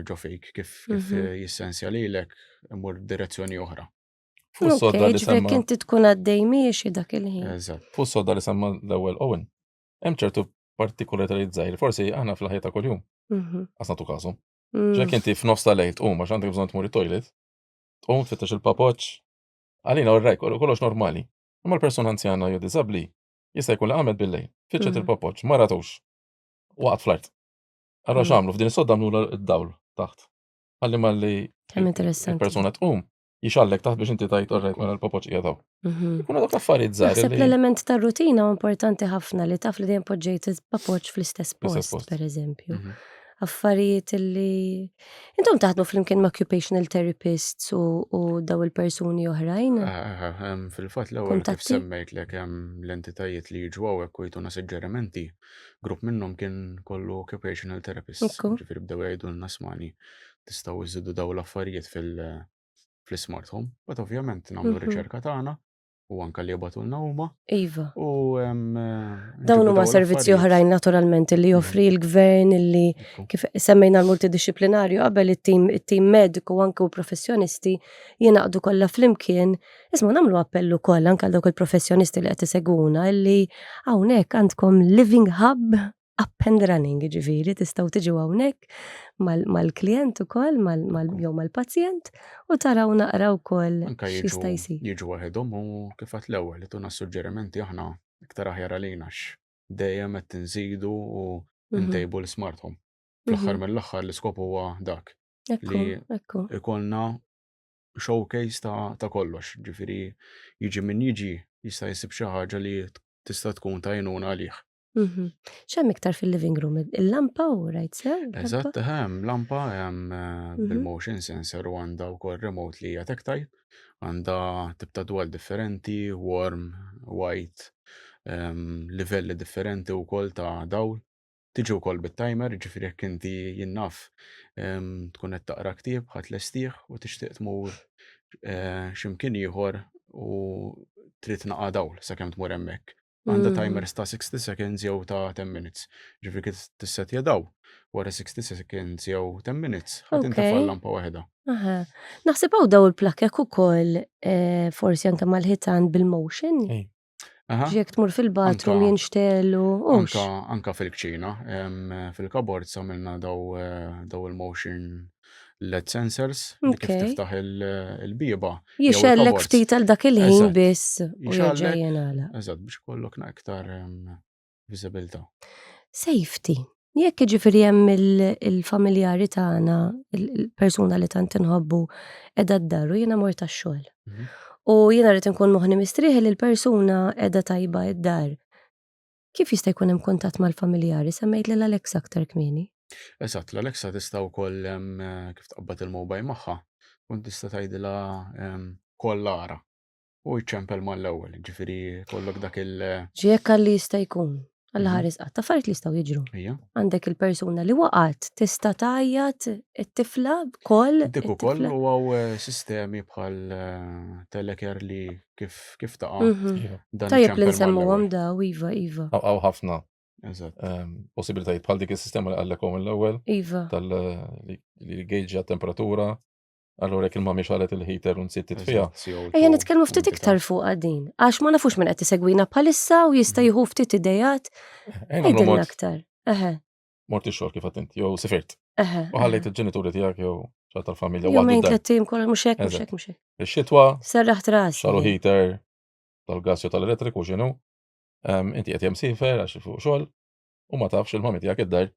C: ġo fik kif jissensja lilek imur direzzjoni oħra.
B: Fuq sodda li
A: ġifieri
B: semma
A: inti tkun għaddej miexi dak il-ħin.
C: Eżatt.
B: fuq sodda li semma l-ewwel Owen. Hemm ċertu partikolarità żgħir, forsi aħna fil-ħajja ta' kuljum
A: Mhm.
B: qasna tu każhom.
A: Mm.
B: Ġek inti f'nofs tal-lejl tqum għax għandek bżonn tmur it-toilet, tqum tfittex il-papoċ, għalina orrejk kollox normali. Imma l-persuna anzjana jew diżabbli jista' jkun li qamet bil-lejl, fitxet
A: Mhm.
B: il-papoċ, ma ratux, waqgħet fl-art. Allura x'għamlu f'din is-sodda għamlu d-dawl taħt. Ħalli malli
A: Kemm interessanti.
B: il-persuna tqum jixallek taħt biex inti tajt orrejk wara l-papoċ qiegħed hawn.
A: Mhm.
B: Ikunu dawk affarijiet żgħar
A: Naħseb
B: li
A: l-element tar-rutina huwa importanti ħafna li taf li dejjem poġġejt il-papoġġ fl-istess
B: Fl-istess
A: post,
B: post.
A: pereżempju.
C: Mhm.
A: Affarijiet li intom taħdmu flimkien ma' occupational therapists u daw il-persuni oħrajn.
C: Fil-fatt l-ewwel kif
A: Kuntatti?
C: semmejtlek hemm l-entitajiet li jiġu hawnhekk u jtuna suġġerimenti, grupp minnhom kien kollu occupational therapists.
A: Ekku.
C: Ġifieri bdew jgħidulna smani tistgħu iżidu dawn l-affarijiet fl-smart home. But ovvjament nagħmlu
A: Mhm.
C: riċerka tagħna u anke li jibgħatulna huma
A: Iva.
C: u
A: Dawn huma servizzi oħrajn naturalment li joffri l-gvern illi kif semmejna l-multidisciplinarju qabel it-tim mediku anke u professjonisti jinaqdu kollha flimkien. Isma' nagħmlu appellu kollha anke għal dawk il-professjonisti li qed iseguna illi hawnhekk għandkom living hub up and running, ġifieri tistgħu tiġu hawnhekk mal-klijent ukoll jew mal-pazjent u taraw naqraw ukoll
C: Anka
A: x'jista' jsir.
C: jiġu waħedhom u kif għat l-ewwel ituna suġġerimenti aħna iktar aħjar għalina dejjem qed inżidu u
A: Mhm.
C: ntejbu l-smart home. Fl-aħħar mill-aħħar l-iskop huwa dak.
A: Ekku,
C: li-
A: ekku.
C: Ikollna showcase ta' kollox, ġifieri jiġi min jiġi jista' jsib xi ħaġa li tista' tkun ta' għajnuna għalih.
A: Mhm. X'hemm iktar fil-living room? Il-lampa u rajt sew? Il-lampa?
C: Eżatt, hemm lampa hemm bil-motion sensor u għandha wkoll remote li hija tactile, għandha tip ta' dwal differenti, warm, white, livelli differenti wkoll ta' dawl. Tiġi wkoll bit-timer, ġifieri jekk inti jinnaf tkun qed taqra ktieb ħadd lestih u tixtieq tmur x'imkien ieħor u trid tnaqa' dawl sakemm tmur hemmhekk. Għandha timers ta' 60 seconds jew ta' 10 minutes. Ġifieri kif tissetja daw wara 60 seconds jew 10 minutes ħadd intafa'
A: Okay.
C: l-lampa waħda.
A: Aha. Naħseb hawn daw il-plakkek ukoll forsi anke mal-ħitan bil-motion.
B: Ej,
C: Aha.
A: Ġiek tmur fil-bathroom
C: Anka-
A: jinxtelu. Ux.
C: Anka fil-kċina, fil-kabord samilna daw il-motion LED sensors li kif
A: Okay.
C: tiftaħ il-biba.
A: Jixellek
C: il-cupboards.
A: ftit għal dak il-ħin
C: Eżatt.
A: biss u
C: Jixallek.
A: jerġa' jingħalaq.
C: Eżatt biex kollok iktar visibilità.
A: Safety. Jekk ġifieri hemm il-familjari tagħna, il-persuna li tant inħobbu qiegħda d-daru jiena mort tax-xogħol.
C: Mhm.
A: U jiena rrid inkun moħħni mistrieħ li l-persuna qiegħda tajba id-dar. Kif jista' jkun hemm kuntatt mal-familjari? Semmejt lil Alexa aktar kmieni.
C: Eżatt, l-Alexa tista' wkoll kif tqabbad il-mobile magħha, tkun tista' tgħidilha kollara. u jċempel mal-ewwel, ġifieri kollok dak
A: Ġiek għalli jista' jkun. Alla
C: Mhm.
A: ħares qatt affarijiet li jistgħu jiġru.
C: hija.
A: Għandek il-persuna li waqgħet tista' tgħajjat it-tifla b'koll.
C: Dik ukoll u għaw sistemi bħal teleker li kif taqa'
B: Iva.
C: dan
A: Tajjeb li
C: iċċempel
A: nsemmuhom
C: mal-ewwel.
A: daw, iva.
B: Għaw ħafna
C: Eżatt.
B: possibilitajiet bħal dik is-sistema li għallek l-ewwel
A: Iva.
B: li gauge temperatura. Allura jekk il-ma mhix għalet il-heater u nsitt titfija.
A: Ejja nitkellmu ftit iktar fuq għadin, għax ma nafux minn qed isegwina bħalissa u jista' jieħu ftit idejat.
B: Ejna
A: Ejdilna
B: mort
A: aktar. Eħe,
B: ix-xogħol kif għattint, jew sifirt.
A: eħe.
B: U ħallejt il-ġenituri tiegħek jew ċart tal-familja u
A: Jumejn
B: għaddu d-dar.
A: tlettim kollha mhux hekk, mhux
B: Eżatt.
A: hekk, mhux hekk.
B: Ix-xitwa,
A: Serraħt rasi.
B: xaru heater tal-gas jew tal-elettriku x'inhu. Inti qed hemm sifer għax fuq xogħol u ma tafx il-mami tiegħek id-dar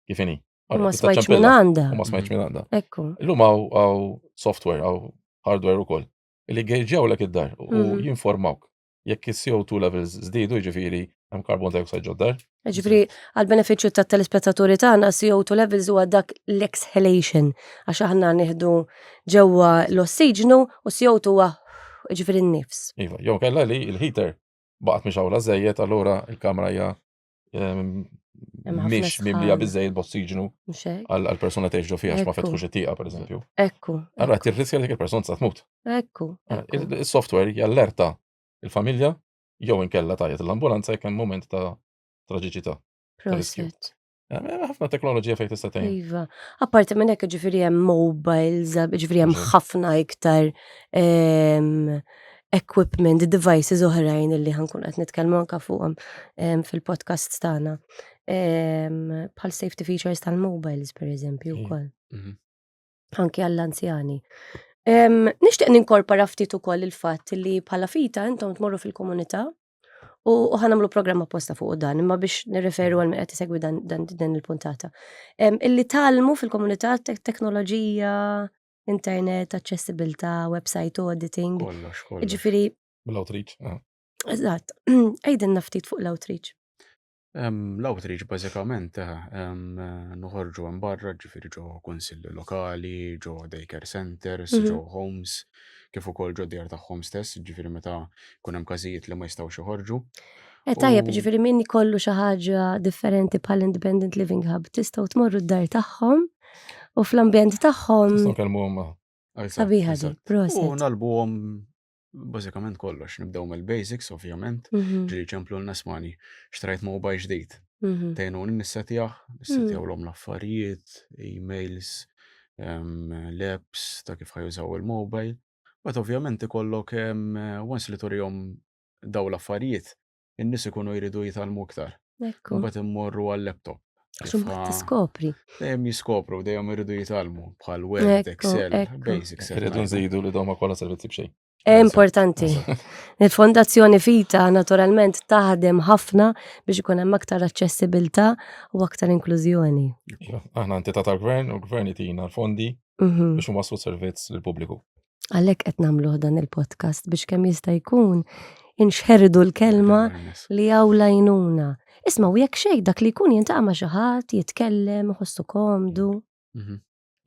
B: kif inhi.
A: U ma
B: Tista'
A: smajtx minn
B: ċempilla
A: għandha.
B: u ma smajtx minn għandha.
A: Ekku.
B: Illum għaw software, għaw hardware ukoll li gauge'jawlek id-dar u
A: Mhm.
B: jinformawk jekk is-CO2 levels żdiedu jiġifieri hemm carbon dioxide ġod-dar.
A: Ġifri, għal-beneficju ta' telespettaturi tagħna CO2 levels huwa dak l-exhalation għax aħna nieħdu ġewwa l-ossiġnu u CO2 huwa ġifri n-nifs.
B: Iva, jew kellha li il-heater baqgħet mixawla żejjed allura il-kamra hija
A: ħafna
B: mhix mimlija
A: sħan.
B: biżejjed b'ossiġnu
A: Mhux hekk?
B: għall-persuna tgħix ġo fiha għax ma
A: Ekku.
B: fetħux it-tieqa pereżempju.
A: Ekku.
B: Allura qed tirriskja li dik il-persuna sa tmut.
A: Ekku. Ekku.
B: Is-software jallerta il-familja jew inkella tajjeb l-ambulanza jekk hemm mument ta' traġiġità. riskju.
A: Proset.
B: Ħafna teknoloġija fejn tista' tgħin.
A: Iva. Apparti minn hekk ġifieri hemm mobiles, ġifieri hemm
B: Eżatt.
A: ħafna iktar equipment, devices oħrajn li ħankun qed nitkellmu anke fuqhom fil-podcast tagħna. Bħal safety features tal-mobiles pereżempju
B: Ej.
A: wkoll.
C: Mhm.
A: Anke għall-anzjani. Nixtieq ninkorpora ftit ukoll il-fatt li bħala fita intom tmorru fil-komunità u ħanamlu programma apposta fuq dan, imma biex nirreferu għal min qed isegwi dan il-puntata. Illi talmu fil-komunità teknoloġija, internet, accessibilità, website auditing.
C: Kollox, kollox.
A: Ġifieri,
B: Bil-outreach.
A: eżatt, ejden ftit fuq l-outreach.
C: L-outreach bażikament noħorġu hemm barra ġifieri ġo kunsilli lokali, ġo daycare centers,
A: Mhm.
C: ġo homes, kif ukoll ġo djar tagħhom stess, ġifieri meta jkun hemm każijiet li ma jistgħux joħorġu.
A: Tajjeb,
C: U-
A: ġifieri min ikollu xi ħaġa differenti bħal Independent Living Hub, tistgħu tmorru d-dar tagħhom u fl-ambjent tagħhom
B: Nistgħu nkellmuhom
C: Eżatt,
A: sabiħa di,
C: eżatt. U
A: proset.
C: nalbuhom bażikament kollox, nibdew mill-basics ovvjament,
A: Mhm,
C: ġieli ċemplu l-nasmani, xtrajt mobile ġdid.
A: mhm.
C: Tejnuni nissetjaw l-om l-affarijiet, emails, l-apps ta' kif ħajużaw il-mobile. But ovvjament ikollok once li turihom daw l-affarijiet, in-nies ikunu jridu jitalmu iktar.
A: Ekku.
C: Mbagħad immorru għall-laptop.
A: Għax imbagħad tiskopri.
C: Dejjem jiskopru, dejjem iridu jitalmu bħal Word,
A: Ekku,
C: Excel,
A: ekku.
C: basics.
B: Irridu nżidu li dawn ma kollha servizzi b'xejn.
A: Importanti. Il-Fondazzjoni Fita naturalment taħdem ħafna biex ikun hemm aktar aċċessibilità u aktar inklużjoni.
B: Iva, aħna entità tal-gvern u l-gvern itina l-fondi
A: Mhm.
B: biex nwasslu servizz lill-pubbliku.
A: Għalhekk qed nagħmluh dan il-podcast biex kemm jista' jkun inxħerdu l-kelma li għawla jnuna. Isma' u jekk xejn dak li jkun jintaqa' ma' xi ħadd, jitkellem, iħossu komdu.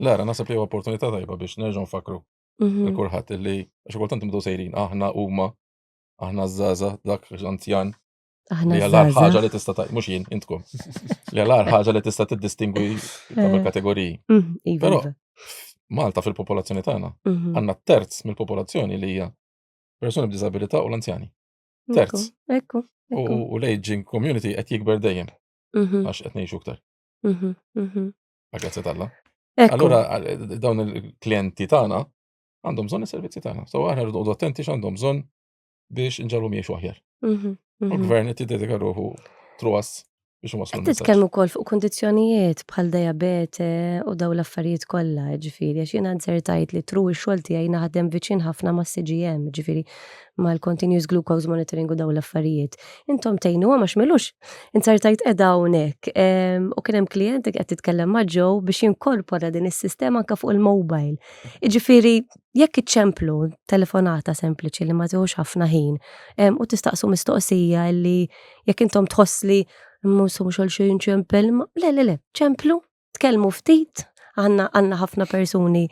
B: Lara, nasab li huwa opportunità tajba biex nerġgħu nfakru
A: Mhm.
B: il-kulħadd illi għax kultant imdu sejrin aħna huma aħna żgħażagħ dak anzjan
A: Aħna
B: li għal ħaġa
A: żgħażagħ.
B: li tista' mhux jien intkom. Li għal ħaġa li tista' tiddistingwi tagħmel kategoriji.
A: Iva,
B: Però
A: iva.
B: Malta fil-popolazzjoni tagħna
A: Mhm.
B: għandna terz mill-popolazzjoni li hija persuni b'diżabilità u l-anzjani.
A: Ekku,
B: terz.
A: Ekku, ekku.
B: U l-aging community qed jikber dejjem
A: Mhm,
B: għax qed ngħixu aktar.
A: mhm, mhm.
B: Grazzi talla.
A: Ekku.
B: Allura dawn il-klijenti tagħna għandhom bżonn is-servizzi tagħna. So aħna rridu attenti x'għandhom bżonn biex inġalhom jgħixu aħjar.
A: Mhm,
B: U
A: mhm.
B: l-gvern qed jiddedika ruħu truwas biex iwasslu
A: Qed titkellmu wkoll fuq kundizzjonijiet bħal diabete u daw l-affarijiet kollha, ġifieri għax jiena nsertajt li tru x-xogħol tiegħi naħdem viċin ħafna mas-CGM, ġifieri mal-continuous glucose monitoring u daw l-affarijiet. Intom tgħinuhom għax m'ilux insertajt qiegħda hawnhekk u kien hemm klijent qed titkellem ma' Joe biex jinkorpora din is-sistema anke fuq il-mobile. Jiġifieri jekk iċċemplu telefonata sempliċi li ma tieħux ħafna ħin u tistaqsu mistoqsija li jekk intom tħossli mhux xogħol xejn ċempel, le, ċemplu, tkellmu ftit, għandna ħafna persuni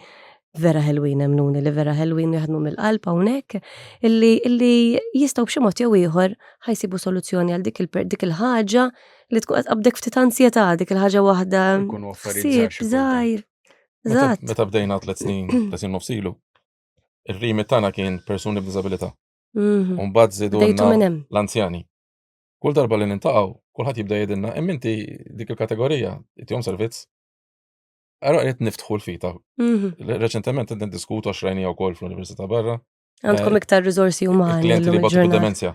A: vera ħelwin emnuni li vera ħelwin jaħdmu mill-qalb hawnhekk illi jistgħu b'xi mod jew ieħor ħajsibu soluzzjoni għal dik il-ħaġa li tkun qed qabdek ftit ansjetà, dik il-ħaġa waħda
C: Jkunu affarijiet
A: ħsieb żgħir. Eżatt.
B: Meta bdejna 3 snin, 3 snin nofsilu, ir-remit tagħna kien persuni b'diżabilità.
A: Mhm.
B: U mbagħad
A: Bdejtu minn
B: żidulna
A: hemm.
B: l-anzjani. Kull darba li nintaqgħu, kulħadd jibda jgħidilna hemm inti dik il-kategorija tihom servizz. Ara qed niftħu l-fita.
A: Mhm.
B: Reċentement qed niddiskutu għax rajnija wkoll fl-Università barra.
A: Għandkom iktar riżorsi umani
B: Il-klijenti li
A: llum
B: batu
A: il-ġurnata.
B: bid-demenzja.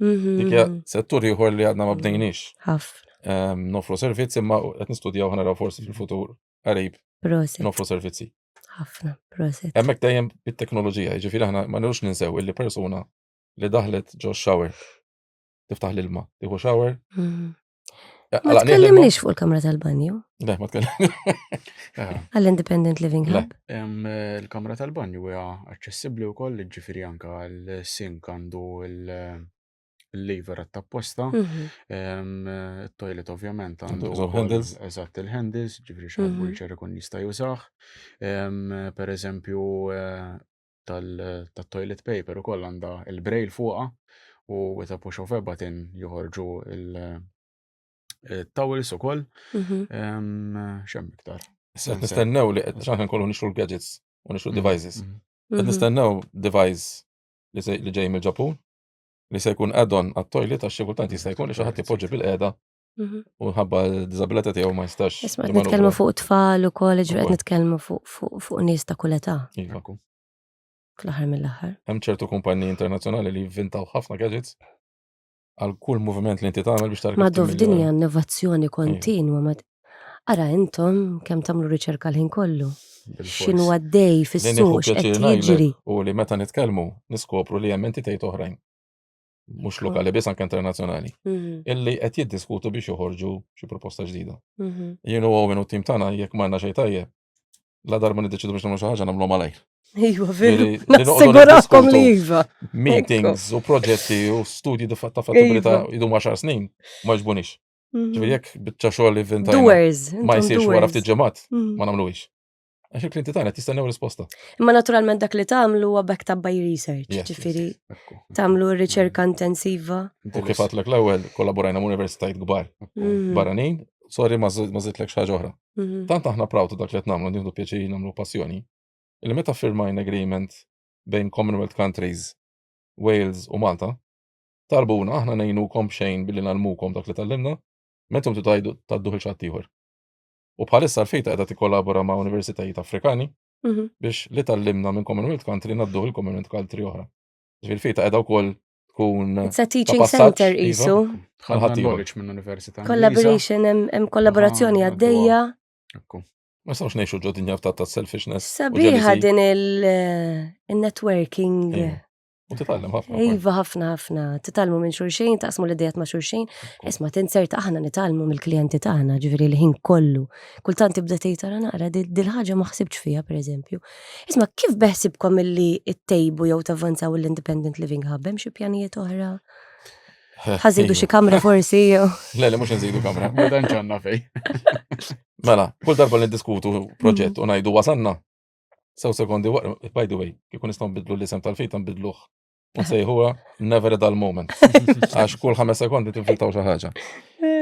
B: Dik hija settur ieħor li għadna ma bdejniex.
A: Ħafna.
B: Nofru servizzi imma qed nistudjaw ħanaraw forsi fil-futur qarib
A: Proset.
B: nofru servizzi.
A: Ħafna. Proset.
B: Hemmhekk dejjem bit-teknoloġija, jiġifieri aħna ma nirux ninsew illi persuna li daħlet ġo shower tiftaħ l-ilma, tieħu shower.
A: Ma tkellimniex fuq il-kamra tal-banju
B: Le, ma tkellem.
A: għall-Independent Living
B: Le.
A: Hub.
C: Il-kamra tal-banju hija aċċessibbli wkoll, ġifieri anke l-sink għandu il-lever għat-tapposta. Il-toilet ovvjament għandu
B: Għandu
C: wkoll
B: handles.
C: eżatt il-handles, ġifieri xi ħadd wheelchair ikun jista' jużah. Pereżempju tat-toilet paper ukoll għandha il-braille fuqha u with a push of a button joħorġu il-towels ukoll. X'hemm iktar?
B: Qed nistennew li x'aħna nkollu nixtru l-gadgets u nixtru devices. Qed nistennew device li ġej mill-Ġappun li se jkun add-on għat-toilet għax xi kultant jista' jkun li xi ħadd ipoġġi bil-qiegħda u ħabba d-diżabilità tiegħu ma jistax.
A: Isma' qed nitkellmu fuq tfal ukoll, ġifieri qed nitkellmu fuq nies ta' kull età
B: Iva.
A: fl-aħħar mill-aħħar.
B: Hemm ċertu kumpaniji internazzjonali li jivvintaw ħafna gadgets għal kull moviment li inti tagħmel biex tarkeb.
A: Madu f'dinja innovazzjoni kontinwa ara intom kemm tagħmlu riċerka l-ħin kollu. X'inhu għaddej fis-suq x'qed jiġri.
B: U li meta nitkellmu niskopru li hemm entitajiet oħrajn mhux lokali biss anke internazzjonali illi qed jiddiskutu biex joħorġu xi proposta ġdida. Jien u Owen u t-tim tagħna jekk m'għandna xejn tajjeb la darba niddeċidu biex nagħmlu xi ħaġa nagħmluha malajr.
A: Iva veru.
B: Li noqogħdu
A: Nassigurakom li
B: niddiskutu
A: iva.
B: Meetings u proġetti u studji ta' fattibilità idum 10 snin ma jġbunix. Ġifieri jekk biċċa xogħol li vvintajna
A: Doers.
B: ma
A: intom
B: jsirx wara
A: doers.
B: ftit ġimgħat
A: Mhm.
B: ma nagħmluhiex. Għax il-klijenti tagħna qed jistennew risposta.
A: Imma naturalment dak li tagħmlu huwa backed up by research,
B: Yes,
A: ġifieri
C: Ekku.
A: tagħmlu riċerka intensiva.
B: U kif għatlek l-ewwel kollaborajna ma' universitajiet kbar barranin, sorry ma żidtlek xi ħaġa oħra. Tant aħna proud ta' dak li qed nagħmlu, nieħdu pjaċir nagħmlu passjoni. Illi meta firmajna agreement bejn Commonwealth countries, Wales u Malta, talbuna aħna ngħinukom xejn billi nagħlmukom dak li tallimna, meta intom tgħadduh il xi ħadd ieħor. U bħalissa l-fejta qiegħda tikkollabora ma' universitajiet Afrikani biex li tallimna minn Commonwealth country ngħadduh il-Commonwealth country oħra. Ġifieri fejta qiegħda wkoll tkun
A: It's a teaching
B: passaġġ,
A: center
B: iva.
A: isu.
C: Ħadna
B: Ħadd ieħor.
C: knowledge minn università.
A: Collaboration hemm kollaborazzjoni
C: Aha,
A: għaddejja.
C: Ekku.
B: Ma nistgħux ngħixu ġo dinja ta' selfishness. u
A: Sabiħa
B: jealousy.
A: din il-networking.
B: Iva. U titgħallem ħafna.
A: Iva ħafna. Titalmu minn xulxin, taqsmu l-idejat ma' xulxin. Isma' tinserta aħna nitalmu mill-klijenti tagħna, ġifieri l-ħin kollu. Kultant tibda tgħid tara naqra dil-ħaġa ma ħsibx fiha pereżempju. Isma' kif beħsibkom illi ttejbu jew tavvanzaw l-Independent Living Hub hemm xi pjanijiet oħra? Ħażidu xi kamra forsi jew.
B: Le, mhux nżidu kamra.
C: Ma dan ġanna fej.
B: Mela, kull darba li ndiskutu proġett u ngħidu wasanna. Sew sekondi by the way, kieku nistgħu nbidlu l-isem tal-fejta nbidluh. U nsejħuha never a dull moment. Għax kull 5 sekondi tinfiltaw xi ħaġa.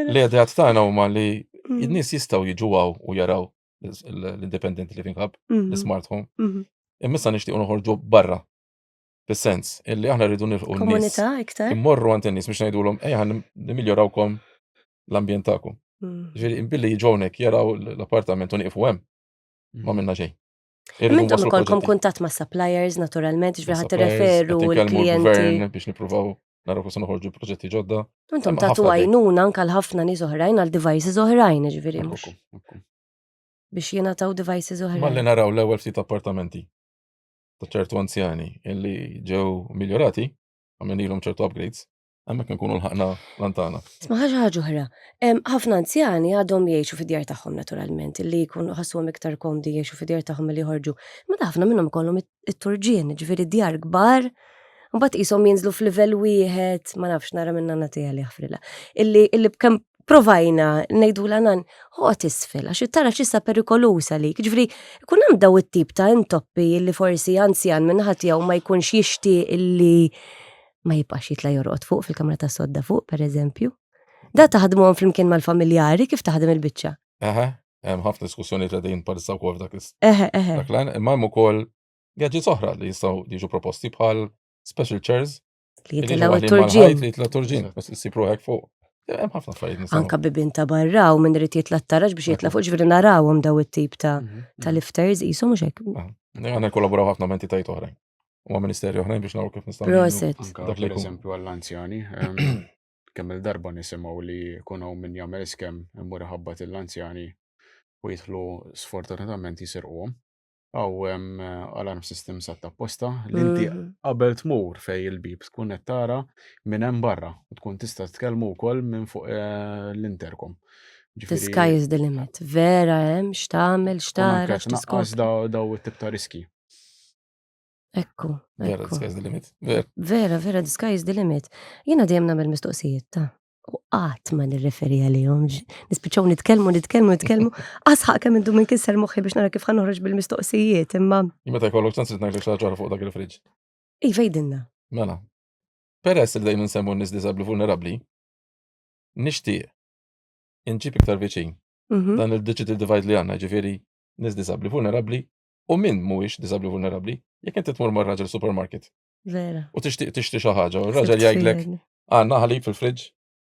B: Li għedjat tagħna huma li n-nies jistgħu jiġu u jaraw l-Independent Living Hub, l-Smart Home. Immissa nixtiequ noħorġu barra. Fis-sens illi aħna rridu nilħu n-nies.
A: Komunità iktar?
B: Immorru għand in-nies biex ngħidulhom ejja nimiljorawkom l-ambjent tagħkom. Ġifieri imbilli jiġu hawnhekk jaraw l-appartament u nieqfu hemm ma minna xejn.
A: Mintom ikolkom kuntatt ma' suppliers naturalment, ġifieri ħadd tirreferu l-klijenti.
B: biex nippruvaw naraw kif se noħorġu proġetti ġodda.
A: Intom
B: Hemm
A: tagħtu
B: ħafna
A: għajnuna anke l-ħafna nies oħrajn għal devices oħrajn, ġifieri mhux
C: Ekku.
A: biex jingħataw devices
B: Malli
A: oħrajn.
B: naraw l-ewwel ftit appartamenti ta' ċertu anzjani illi ġew miljorati, għamilhom ċertu upgrades, hemmhekk nkunu lħaqna lantana.
A: Isma' ħaġa oħra. Ħafna anzjani għadhom jgħixu fid-djar tagħhom naturalment, illi jkunu ħassuhom iktar komdi jgħixu fid-djar tagħhom milli joħorġu. Ma ħafna minnhom ikollhom it-turġien, ġifieri djar kbar, u mbagħad qishom jinżlu f'livell wieħed, ma nafx nara minn nanna tiegħi li ħafrila. Illi b'kemm provajna ngħidu l-anan ħot isfel, għax tara xissa perikolusa li, ġifri, kun hemm daw it-tip ta' intoppi li forsi anzjan minn ħadd jew ma jkunx jixtieq illi ma jibqax jitla jorqod fuq fil-kamra ta' sodda fuq, pereżempju. Da taħdmuhom flimkien mal-familjari kif taħdem il-biċċa.
B: Hemm ħafna diskussjoni li qegħdin palissa wkoll f'dak
A: Eħe.
B: l-għan, imma hemm ukoll gadgets oħra li jistgħu jiġu proposti bħal special chairs
A: Li jitilgħu it-turġien.
B: li jitla turġien, bas issipru hekk fuq. Hemm ħafna affarijiet nisimgħu.
A: Anka bibin ta' barra u minn rrid jitla t-taraġ biex jitla fuq ġifri narawhom daw it-tip ta' lifters qishom mhux hekk.
B: Għandna nkollaboraw ħafna ma' entitajiet oħrajn. U ma' ministeri oħrajn biex naraw kif nistgħu.
A: Proset.
C: Anka pereżempju għall-anzjani, kemm il-darba nisimgħu li jkun hawn min jagħmel iskemm imur iħabbat l-anzjani u jidħlu sfortunatament jisirquhom. Aw hemm alarm system satta apposta li inti qabel tmur fej il-bib tkun qed tara minn hemm barra u tkun tista' tkellmu wkoll minn fuq l-intercom.
A: The sky is the limit. Vera hemm x'tagħmel, x'tara,
C: x'tisqas daw it-tip ta' riski.
A: Ekku.
B: Vera, the sky is the limit.
A: Vera, the sky is the limit. Jiena dejjem nagħmel mistoqsijiet ta' u qatt ma nirreferi għalihom. Nispiċċaw nitkellmu. Asħaq kemm indu minkisser moħħi biex nara kif ħanoħroġ bil-mistoqsijiet, imma.
B: Meta jkollok ċans ngħidlek xi ħaġa fuq dak il-friġġ.
A: Iva jgħidilna.
B: Mela. Peress li dejjem insemmu n-nies diżabbli vulnerabbli, nixtieq inġib iktar viċin dan il-digital divide li għandna, ġifieri nies diżabbli vulnerabbli u min mhuwiex diżabbli vulnerabbli, jekk inti tmur mar-raġel supermarket.
A: Vera.
B: U tixtieq tixtri xi ħaġa, u r-raġel jgħidlek għandna ħalib fil-friġġ,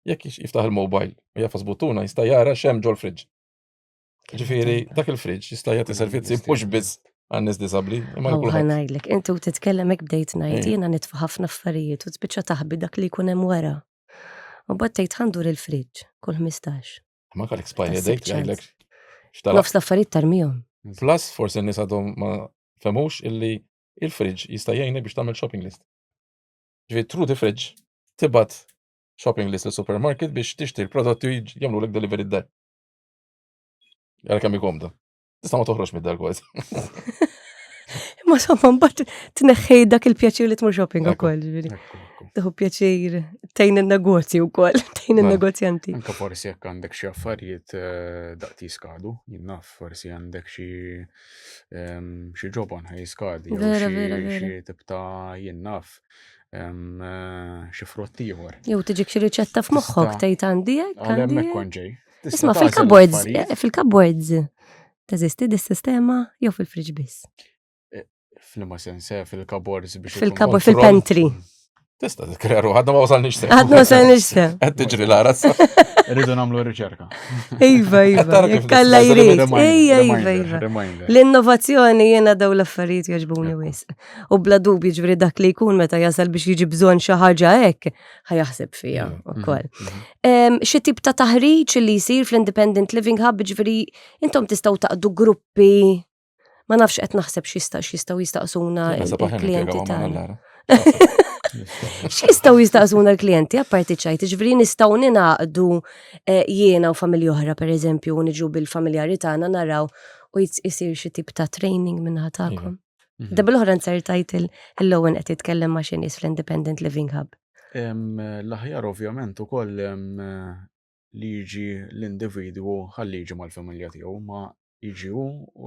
B: jekk jiftaħ il-mobile u jafas buttuna jista' jara x'hemm ġol friġġ. Ġifieri dak il-friġġ jista' jagħti servizzi mhux biss għan-nies diżabbli, imma
A: kulħadd. Ħanajdlek, inti u titkellem hekk bdejt ngħid jiena nitfa' ħafna affarijiet u tispiċċa taħbi dak li jkun hemm wara. U mbagħad tgħid ħandur il-friġġ kull 15.
B: Ma kellek expiry date jgħidlek
A: nofs l-affarijiet tarmihom.
B: Plus forsi n-nies għadhom ma femux illi il-friġġ jista' jgħinni biex tagħmel shopping list. Ġifieri through the fridge tibgħat shopping list l-supermarket biex tixtri l-prodotti jagħmlu lek delivery d-dar. Jara kemm ikomda. Tista' ma toħroġ mid-dar kważi.
A: Ma somma mbagħad tneħħej dak il-pjaċir li tmur shopping ukoll, ġifieri. Tieħu pjaċir tgħin in-negozju wkoll, tgħin in-negozjanti.
C: Anke forsi jekk għandek xi affarijiet daqti jiskadu, jien naf forsi għandek xi ġobon ħajskadi jew xi tip ta' jien naf xi frott ieħor.
A: Jew tiġik xi riċetta f'moħħok tgħid għandi hekk.
C: Hemmhekk kont ġej.
A: Isma' fil-cupboards teżisti dis-sistema jew fil-friġġ biss?
C: F'liema sens fil-cupboards biex
A: fil-cupboard fil-pantry.
B: Tista' tikkrearu, ħadna ma wasalniex sew.
A: Ħadna ma wasalniex sew.
B: Qed tiġri l-ara.
C: Irridu nagħmlu riċerka.
A: Iva, jekk alla jrid. Iva. L-innovazzjoni jiena daw l-affarijiet jogħġbuni wisq. U bla dubju ġifieri dak li jkun meta jasal biex jiġi bżonn xi ħaġa hekk ħajaħseb fiha wkoll. Xi tip ta' taħriġ li jsir fl-Independent Living Hub ġifieri intom tistgħu taqdu gruppi ma nafx qed naħseb x'jistgħu jistaqsuna l-klijenti tagħna. X'jistgħu jistaqsuna l-klijenti apparti ċajt, ġifieri nistgħu ninaqdu jiena u familji oħra pereżempju u niġu bil-familjari tagħna naraw u jsir xi tip ta' training minnaħa tagħkom. Da bil-oħra nsertajt il-lowen qed jitkellem ma' xi nies fl-Independent Living Hub.
C: L-aħjar ovvjament ukoll li jiġi l-individwu ħalli jiġi mal-familja tiegħu ma jiġi u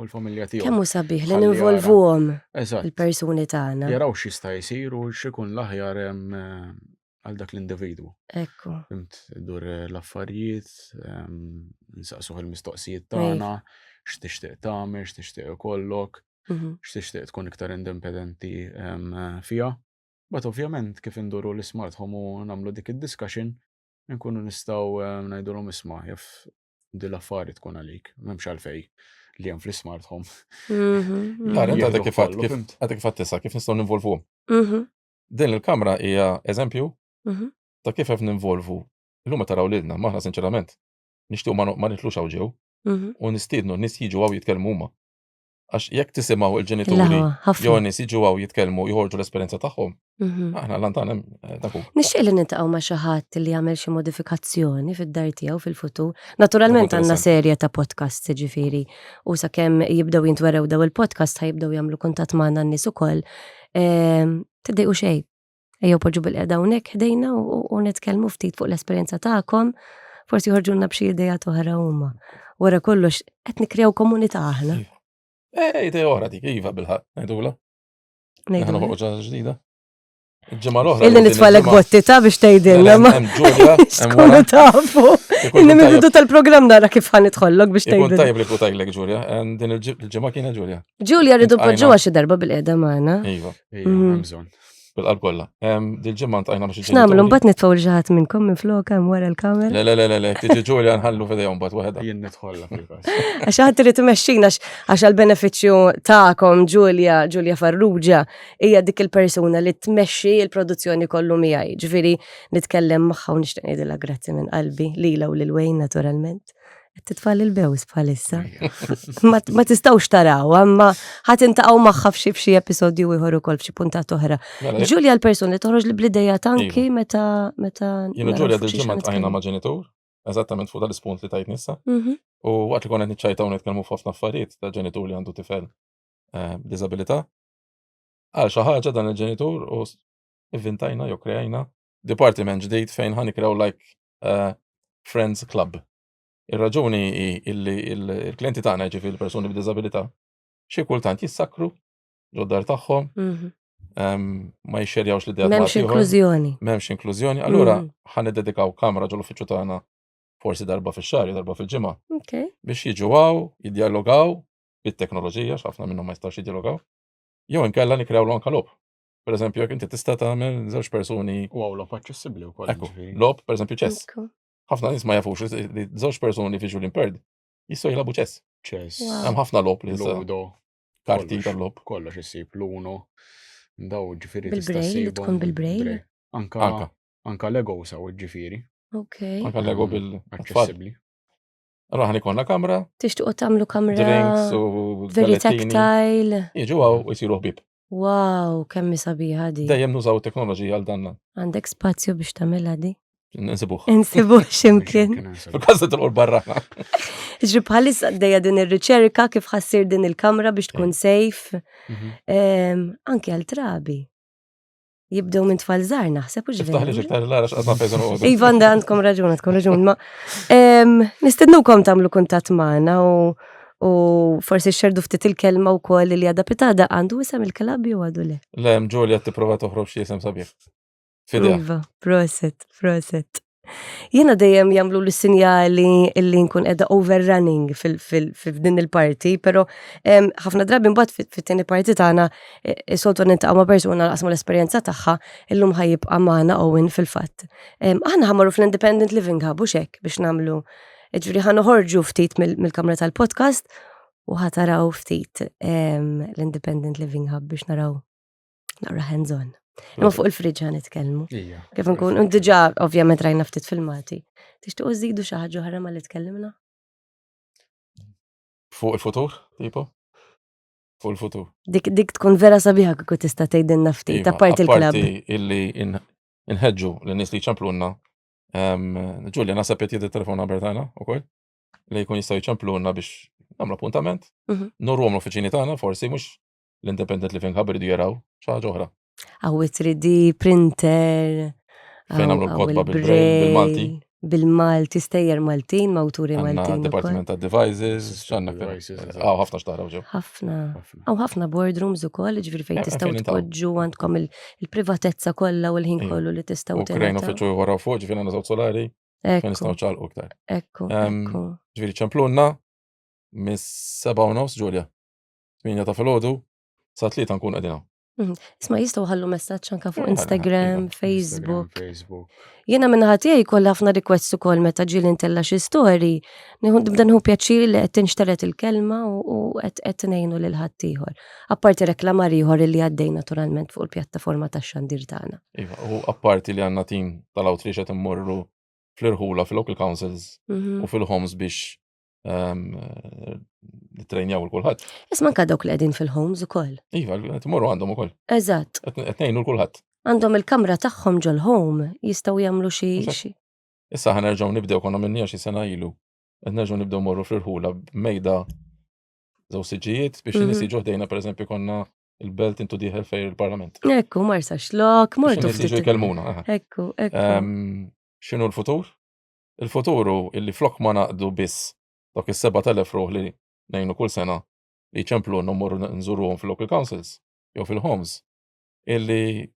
C: l-familja tiegħu.
A: Kemm hu sabiħ li ninvolvuhom il-persuni tagħna.
C: Jaraw x'jista' jsir u x'ikun l-aħjar għal dak l-individwu.
A: Ekku.
C: Fimt dur l-affarijiet, nsaqsuh il-mistoqsijiet tagħna, x'tixtieq tagħmel, x'tixtieq ikollok, x'tixtieq tkun iktar indipendenti fiha. But ovvjament kif induru l-smart home u nagħmlu dik id-discussion, nkunu nistgħu ngħidulhom isma' jaf din l-affarijiet tkun għalik, m'hemmx għalfejn li hemm fl-smart home.
B: Għadek kif tisa, kif nistgħu ninvolvuhom. Din il-kamra hija eżempju ta' kif qed ninvolvu. Illum meta taraw lilna, maħna sinċerament nixtiequ ma nitlux hawn ġew u nistiednu n-nies jiġu hawn jitkellmu huma. Għax jekk tisimgħu il-ġenituri jew nies jiġu hawn jitkellmu jħorġu l-esperjenza tagħhom. Aħna l-antan hemm dak hu.
A: Nixtieq li nintaqgħu ma' xi ħadd li jagħmel xi modifikazzjoni fid-dar tiegħu fil-futur. Naturalment għandna serje ta' podcast ġifieri u sakemm jibdew jintwerew daw il-podcast ħajibdew jagħmlu kuntatt magħna n-nies ukoll. Tiddejqu xejn. Ejjew poġġu bil-qiegħda hawnhekk ħdejna u nitkellmu ftit fuq l-esperjenza tagħkom forsi ħorġulna b'xi idejat oħra huma. Wara kollox qed nikkrew komunità aħna.
B: Idea oħra dik, iva bil-ħaq, ngħidula.
A: Ngħidu.
B: Aħna ħoġa ġdida. Il-ġimgħa l-oħra.
A: Illi nitfalek botti ta' biex tgħidilna ma.
B: Hemm Ġulja, hemm
A: Tkunu
B: wara.
A: tafu. Inni mill-bidu tal-programm nara kif ħan nidħollok biex
B: Ikun
A: tgħidilna.
B: tajb li kutajlek Ġulja, din il-ġimgħa kienet Ġulja.
A: Ġulja rridu
B: Intqajna.
A: poġġuha xi darba bil-qiegħda magħna.
B: Iva,
C: Hemm bżonn.
B: bil-qalb kollha. Dil-ġimgħa ntqajna ma xi
A: X'nagħmlu mbagħad nitfgħu l ġaħat minnkom minn flok hemm wara l-kamera.
B: Le, tiġi Ġulja nħallu f'idejhom mbagħad waħedha.
C: Jien nidħollha fil-każ.
A: Għax ħadd irid imexxina għax għall-benefiċċju tagħkom Ġulja Farrugia hija dik il-persuna li tmexxi l-produzzjoni kollu miegħi. Ġifieri nitkellem magħha u nixtieq ngħidilha grazzi minn qalbi lilha u lil Wayne naturalment. Qed titfal il-bews bħalissa. Ma tistgħux taraw, imma ħadd intaqgħu magħha f'xi episodju ieħor ukoll f'xi puntat oħra. Ġulja l-persuna li toħroġ li bl-idejja tanki meta
B: Jiena Ġulja dil-ġimgħa tqajna ma' ġenitur, eżattament fuq dal-ispunt li tajt nissa. U waqt li konna niċċajtaw nitkellmu f'ħafna affarijiet ta' ġenitur li għandu tifel b'diżabilità. Għal xi ħaġa dan il-ġenitur u ivvintajna jew krejajna dipartiment ġdid fejn ħanikraw Friends Club. Ir-raġuni illi il-klijenti tagħna jiġifieri l-persuni b'diżabilità xi kultant jissakru ġod-dar tagħhom, ma jixxerjawx l-idea
A: M'hemmx inklużjoni.
B: M'hemmx inklużjoni. Allura ħaniddedikaw kamra ġol-uffiċċju tagħna forsi darba fix-xahar, darba fil-ġimgħa
A: Okay.
B: biex jiġu għaw, jiddialogaw bit-teknoloġija, x'ħafna minnhom ma jistax jiddialogaw. Jew inkella nikrew anke lob. Pereżempju jekk inti tista' tagħmel żewġ persuni
C: U għaw lob aċċessibbli wkoll.
B: ekku, lob pereżempju ċess. Ħafna nies ma jafux li żewġ persuni visually impaired jistgħu jilagħbu ċess.
C: Ċess.
A: Wow.
B: Hemm ħafna lob li issa
C: Ludo.
B: karti
C: kollox.
B: tal-lob.
C: Kollox isib Luno. Daw ġifieri
A: Bil-braille, tkun bil-braille?
B: Anka.
C: Anka Lego saw ġifieri.
A: Okay.
B: Anka Lego bil-tfal.
C: Aċċessibbli.
B: Allora ħanikolna kamra,
A: Tixtuqu tagħmlu kamra
B: drinks u
A: very
B: gallettini.
A: tactile.
B: Jiġu għaw u jsiru ħbib.
A: Wow, kemm sabiħa di.
B: Dejjem nużaw teknoloġija għal danna.
A: Għandek spazju biex tagħmilha di.
B: Nsibuh.
A: Insibu x'imkien.
B: Fil-każ tilqu barra.
A: Ġri bħalissa għaddejja din ir-riċerka kif ħassir din il-kamra biex tkun safe. Anke għal trabi. Jibdew minn tfal żgħar naħseb u
B: Tiftaħ li ġektar l-għara x'qadna fejn noqogħdu.
A: Iva għandkom raġun, ma nistednukom tagħmlu kuntatt magħna u forsi xerdu ftit il-kelma wkoll li għadha pitada għandu isem il-kalabju għadu le.
B: Le, Ġulja tipprova toħrob xi isem sabiħ. Fidea.
A: Iva, proset. Jiena dejjem jagħmlu l-sinjali illi nkun qiegħda overrunning f'din il-parti, però ħafna drabi mbagħad fit-tieni parti tagħna soltu nintaqgħu ma' persuna qasmu l-esperjenza tagħha illum ħajjibqa' magħna Owen fil-fatt. Aħna ħammorru fl-Independent Living Hub u hekk biex nagħmlu ġifieri ħanoħorġu ftit mill-kamra tal-podcast u ħataraw ftit l-Independent Living Hub biex naraw hands-on. Imma fuq il-friġġ ħanitkellmu. Kif nkun, diġà ovvjament rajna ftit filmati. Tixtiequ żidu xi ħaġa oħra ma li tkellimna?
B: Fuq il-futur, tipo? Fuq il-futur.
A: Dik tkun vera sabiħa kieku tista' tgħidilna ftit apparti il-klabb.
B: Apparti illi inħeġġu lin-nies li jċamplunna. Ġulja naħseb qed jiddi telefon Bertana wkoll li jkun jistgħu jċamplunna biex nagħmlu appuntament. Nurruhom l-uffiċini tagħna forsi mhux l-Independent Living Hub iridu jaraw xi ħaġa oħra.
A: Għaw 3D printer.
B: Fejn għamlu l-kodba bil-Malti.
A: Bil-Malti, stejjer Maltin, mawturi Maltin.
B: Għanna Department ta' Devices, xanna ħafna xtara ġew.
A: ħafna boardrooms ukoll, ġifieri fejn tistgħu tpoġġu għandkom il-privatezza kollha u l-ħin kollu li tistgħu
B: tagħmlu. U krejn uffiċċju wara fuq ġifieri għandna żewġ solari fejn nistgħu ċalqu iktar.
A: Ekku.
B: Ġifieri ċemplunna mis-7:30 Ġulja. 8 ta' filgħodu sa 3 nkun qegħdin hawn.
A: Isma' jistgħu ħallu messaġġ anke fuq Instagram, Facebook. Jiena minnaħa tiegħi kollha ħafna requests ukoll meta ġieli ntella xi story, nibda nħu pjaċir li qed tinxteret il-kelma u qed ngħinu lil ħadd ieħor. Apparti reklamar ieħor li għaddej naturalment fuq il-pjattaforma tax-xandir tagħna.
B: Iva, u apparti li għandna tim tal-outreach qed immorru fl-irħula fil-local councils u fil-homes biex nitrejnjaw il-kulħadd.
A: Isma' anke dawk li qegħdin fil-homes ukoll.
B: Iva, qed imorru għandhom ukoll.
A: Eżatt.
B: Qed ngħinu l-kulħadd.
A: Għandhom il-kamra tagħhom ġol-home jistgħu jagħmlu xi.
B: Issa ħanerġgħu nibdew konna minnija xi sena ilu. Qed nerġgħu nibdew morru fl-irħula b'mejda żew siġijiet biex in-nies jiġu ħdejna pereżempju konna il-belt intu dieħel fejn il-Parlament.
A: Ekku, marsa xlok, mortu
B: ftit. Jiġu jkellmuna.
A: Ekku.
B: X'inhu l-futur? Il-futuru illi flok ma naqdu biss dak is-7,000 ruħ li ngħinu kull sena li jċemplu mmorru nżuruhom fil-local councils jew fil-homes illi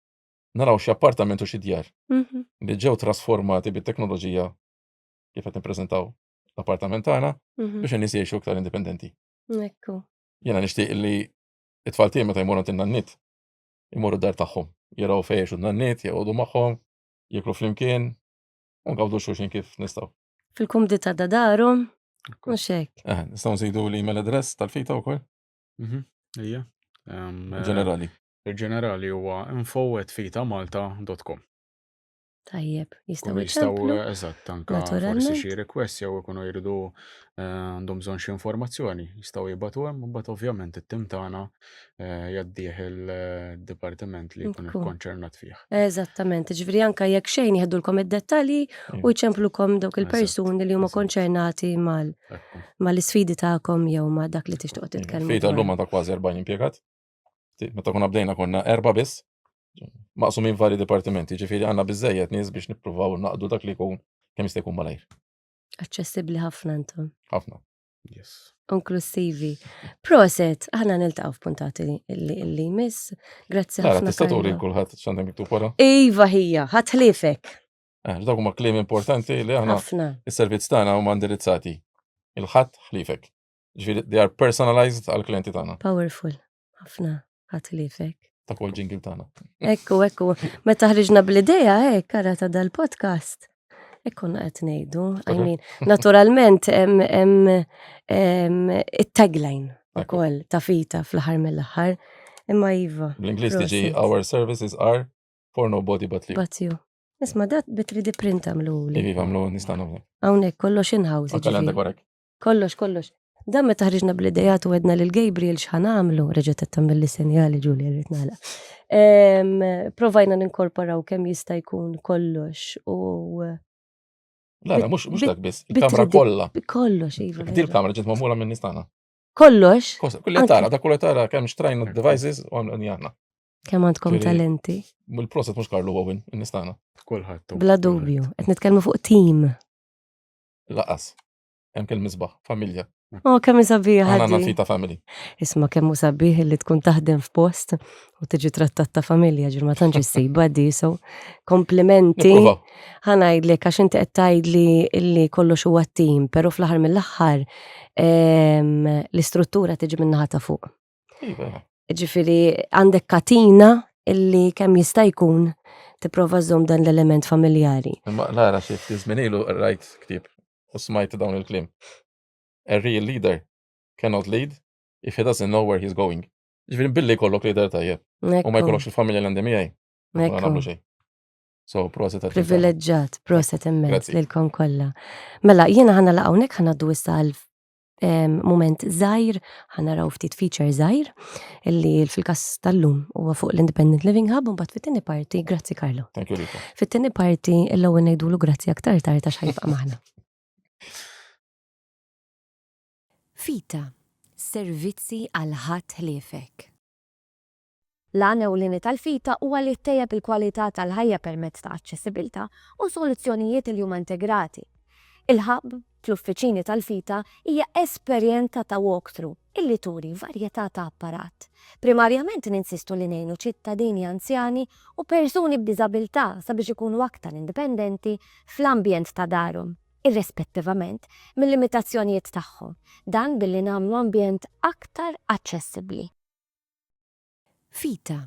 B: naraw xi appartament u xi djar li ġew trasformati bit-teknoloġija kif qed nippreżentaw l-appartament tagħna biex in-nies jgħixu iktar indipendenti.
A: Ekku.
B: Jiena nixtieq li it-tfal tiegħi meta jmorru tin-nannit imorru d-dar tagħhom, jaraw fejn jgħixu n-nannit, jgħodu magħhom, jieklu flimkien u ngawdu xulxin kif nistgħu.
A: Fil-kumdita da darhom, mhux hekk.
B: Nistgħu nżidu l-email address tal-fita wkoll?
C: Ija.
B: Ġenerali.
C: Il-ġenerali huwa info@fitamalta.com.
A: Tajjeb,
C: Jistgħu
A: jistgħu
C: eżatt anke
A: Naturalment.
C: forsi xi request jew ikunu jridu għandhom bżonn xi informazzjoni jistgħu jibgħatu hemm u mbagħad ovvjament it-tim tagħna jaddih il-dipartiment li jkun
A: Ekku.
C: ikkonċernat fih.
A: Eżattament, ġifieri anke jekk xejn jieħdulkom id-dettalji u jċemplukom dawk
C: Eżatt,
A: il-persuni li huma
C: eżatt.
A: konċernati
C: Ekku.
A: mal-isfidi tagħkom jew ma' dak li tixtiequ titkellmu.
B: Fita
A: dwar.
B: llum għandha kważi 40 impjegat. Meta konna bdejna konna 4 biss. Maqsumin vari dipartimenti, ġifieri għandna biżżejjed nies biex nippruvaw naqdu dak li jkun kemm jista' jkun malajr.
A: Aċċessibbli ħafna intom.
B: Ħafna.
C: Yes.
A: Inklusivi. Proset, aħna niltaqgħu f'puntati li jmiss. Grazzi
B: Lara,
A: ħafna.
B: tista' turi
A: Karla.
B: kulħadd x'għandek miktub wara?
A: Iva hija, ħadd ħliefek.
B: Dak huma kliem importanti li aħna
A: Ħafna.
B: is-servizz tagħna huma indirizzati. Il-ħadd ħliefek. Ġifieri they are personalized għall-klijenti tagħna.
A: Powerful. Ħafna. Ħadd ħliefek.
B: Ta' kull jingle tagħna.
A: Ekku. Meta ħriġna bl-idea hekk kara ta' dal-podcast. Ekkonna qed ngħidu. I mean, naturalment hemm it-tagline ukoll ta' fita fl-aħħar mill-aħħar. Imma iva.
B: Bl-Ingliż tiġi
A: proset.
B: our services are for nobody but you.
A: But you. Isma' dat bit-3D print għamluli.
B: Ivi għamlu nistana għamlu.
A: Hawnhekk kollox in-house.
B: Anke l-għandek
A: ġifieri.
B: warek.
A: Kollox. Dan meta ħriġna bl-idejat u għedna lil Gabriel x'ħanamlu, reġgħet qed tagħmel sinjali Ġulja rrid nagħlaq. Provajna ninkorporaw kemm jista' jkun kollox u
B: La, mhux dak biss,
A: bit-
B: il-kamra
A: bit-
B: kollha.
A: kollox iva.
B: Di l-kamra ġiet magħmula minn nistana.
A: Kollox?
B: Kulli tara, da kulli tara kemm xtrajna devices u għamlu jagħna.
A: Kemm għandkom
B: Ġifieri-
A: talenti?
B: Il-proset mhux Karlu Owen, nistana.
C: Kulħadd.
A: Bla dubju. Qed nitkellmu fuq team.
B: Laqas. Hemm kell misbaħ, familja.
A: Oh, kemm sabiħ
B: Għandna
A: ħaddi.
B: fita family.
A: Isma' kemm hu sabiħ li tkun taħdem f'post u tiġi trattat ta' familja ġur ma tantx issejba di so komplimenti.
B: Nippruvaw.
A: Ħanajdlek għax inti qed tgħidli illi kollox huwa tim, però fl-aħħar mill-aħħar l-istruttura tiġi min-naħa ta' fuq.
B: Iva.
A: Ġifieri għandek katina illi kemm jista' jkun tipprova żżomm dan l-element familjari.
B: Imma Lara xif żminilu rajt ktieb u smajt dawn il-klim. A real leader cannot lead if he doesn't know where he's going. Ġifieri billi jkollok leader tajjeb u ma jkollokx il-familja l-għandi miegħi. Ma nagħmlu xejn. So proset għal
A: Privileġġat, proset immens
B: Grazzi.
A: lilkom kollha. Mela, jiena ħana laqawnek ħanaddu issa għal moment żgħir, ħanaraw ftit feature żgħir illi fil-każ tal-lum huwa fuq l-Independent Living Hub u mbagħad fit-tieni parti, grazzi Karlo.
B: Thank you, Rita.
A: Fit-tieni parti l-ewwel ngħidulu grazzi aktar tard għax ħajbqa' magħna. Fita, servizzi għal ħadd ħliefek.
D: L-għana u l-lini tal-fita huwa li ttejjeb il-kwalità tal-ħajja permezz ta' aċċessibilità u soluzzjonijiet li huma integrati. Il-ħabb fl-uffiċini tal-fita hija esperjenza ta' walkthrough illi turi varjetà ta' apparat. Primarjament ninsistu li ngħinu ċittadini anzjani u persuni b'diżabilità sabiex ikunu aktar indipendenti fl-ambjent ta' darhom, irrispettivament mill-limitazzjonijiet tagħhom, dan billi nagħmlu ambjent aktar aċċessibbli.
A: Fita,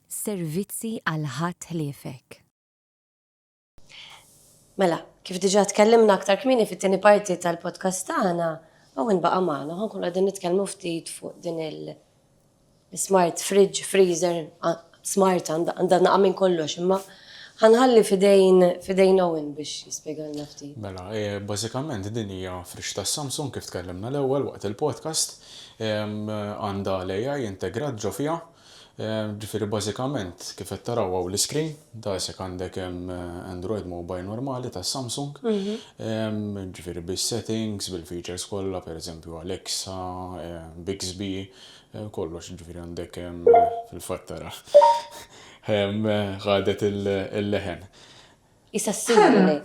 A: servizzi għal ħadd ħliefek. Mela, kif diġà tkellimna aktar kmieni fit-tieni parti tal-podcast tagħna, Owen baqa' magħna, ħankun qegħdin nitkellmu ftit fuq din il-smart fridge, freezer, smart għandha naqa' minn kollox, imma ħanħalli fidejn Owen biex jispjegalna ftit.
C: Mela, bażikament din hija friġġ ta' Samsung kif tkellimna l-ewwel waqt il-podcast għandha l-AI integrat ġo fiha. Ġifieri bażikament kif qed taraw hawn l-iskrin, dasek għandek Android mobile normali ta' Samsung. Ġifieri bis-settings, bil-features kollha, pereżempju Alexa, Bixby, kollox ġifieri għandek fil-fatt tara. Ħadet il-leħen.
A: Issa s-sirri.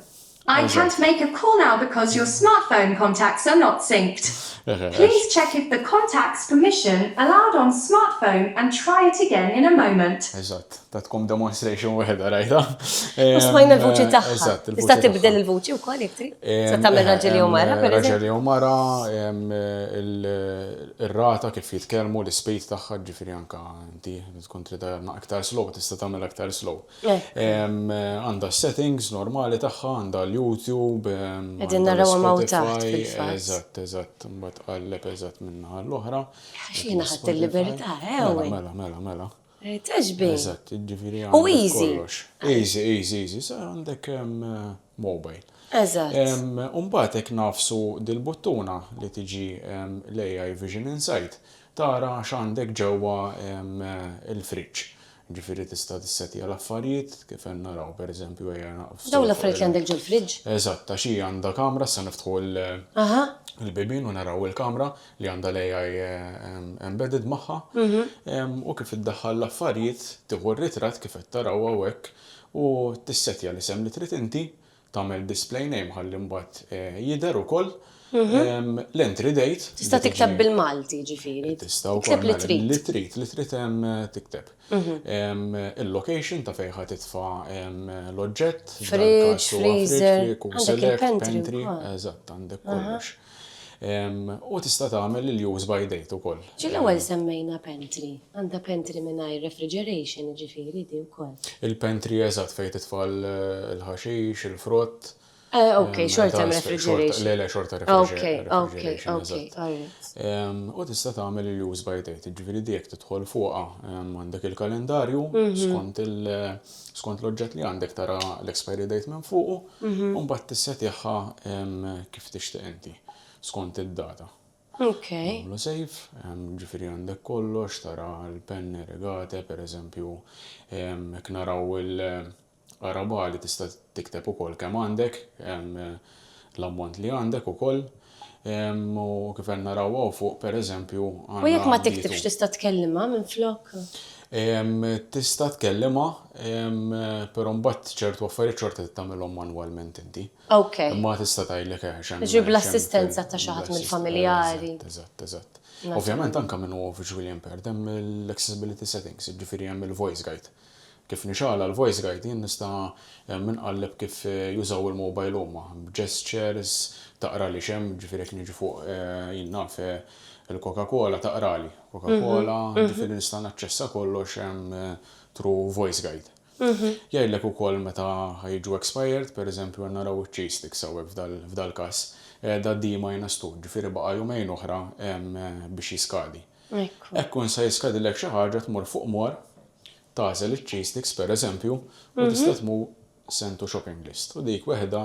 E: I can't make a call now because your smartphone contacts are not synced. Please check if the contact's permission allowed on smartphone and try it again in a moment.
C: Eżatt, ta' tkom demonstration weħda rajta.
A: U smajna l-vuċi tagħha.
C: Eżatt,
A: Tista' tibdel il-vuċi wkoll jekk trid. Tista' tagħmel raġel jew mara, pereżempju.
C: Raġel jew mara, ir-rata kif jitkellmu l-speed tagħha ġifieri anke inti tkun trid aktar slow, tista' tagħmel aktar slow. Għandha settings normali tagħha, għandha l-YouTube,
A: Qegħdin narawha maw taħt fil-fatt.
C: Eżatt, mbagħad qallek eżatt minnaħa l-oħra.
A: X'jiena ħadd il-libertà,
C: Mela.
A: Taġbi.
C: Eżatt, ġifieri
A: U easy.
C: Easy. Sa għandek mobile.
A: Eżatt.
C: Mbagħad hekk nafsu dil-buttuna li tiġi l-AI Vision Insight tara x'għandek ġewwa il-friġġ. Ġifieri tista' tissetja l-affarijiet kif qed naraw pereżempju
A: Daw l-affarijiet li għandek ġol friġġ.
C: Eżatt, ta' xi għandha kamra sa niftħu il-bibin u naraw il-kamra li għandha l-AI embedded magħha u kif iddaħħal l-affarijiet tieħu r-ritratt kif qed taraw hawnhekk u tissetja l-isem li trid inti tagħmel display name ħalli mbagħad jidher ukoll l-entry date.
A: Tista' tikteb bil-Malti ġifieri.
C: Tista'
A: Tikteb li trid.
C: Li trid tikteb. Il-location ta' fejn ħad titfa' l-oġġett,
A: Fridge, freezer,
C: select,
A: pantry
C: pantry, eżatt għandek kollox. U tista' tagħmel il-use by date ukoll.
A: Ġil-ewwel semmejna pantry. Għandha pantry mingħajr refrigeration ġifieri di wkoll.
C: Il-pantry eżatt fejn titfa' l-ħaxix, il-frott.
A: Ok, short-term refrigeration.
C: Le, short-term refrigeration.
A: Ok.
C: U tista' tagħmel il-use by date, ġifieri dik tidħol fuqha għandek il-kalendarju skont l-oġġett li għandek tara l-expiry date minn fuqu u mbagħad tissetjaħħa kif tixtieq inti skont id-data.
A: Ok.
C: Għamlu save, ġifieri għandek kollox tara l-penni, regate, pereżempju jekk naraw il-araba li tista' tikteb ukoll kemm għandek, l-ammont li għandek ukoll, u kif qed naraw fuq pereżempju.
A: U jekk ma tiktibx tista' tkellimha minn flok?
C: Tista' tkellimha, però mbagħad ċertu affarijiet xorta tagħmelhom manwalment inti.
A: Ok.
C: Imma tista' tgħidlek x'hemm.
A: Ġib l-assistenza ta' xi ħadd mill-familjari.
C: Eżatt. Ovvjament anke minn huwa visually impaired hemm l-accessibility settings, ġifieri hemm il-voice guide. Kif nixala l-voice guide jien nista' minqalleb kif jużaw il-mobile huma, gestures, taqra li xem, ġifieri jekk niġi fuq jien naf il-Coca-Cola taqrali. Coca-Cola, ġifieri nista' naċċessa kollox hemm through voice guide. Jgħidlek ukoll meta ħajġu expired, pereżempju naraw iċ-cheese sticks hawnhekk f'dal każ, da dima jnastu, ġifieri baqa' jumejn oħra biex jiskadi. Hekk sa jiskadilek xi ħaġa tmur fuq mor, tażel iċ-cheese sticks pereżempju u tista' tmur send to shopping list. U dik weħda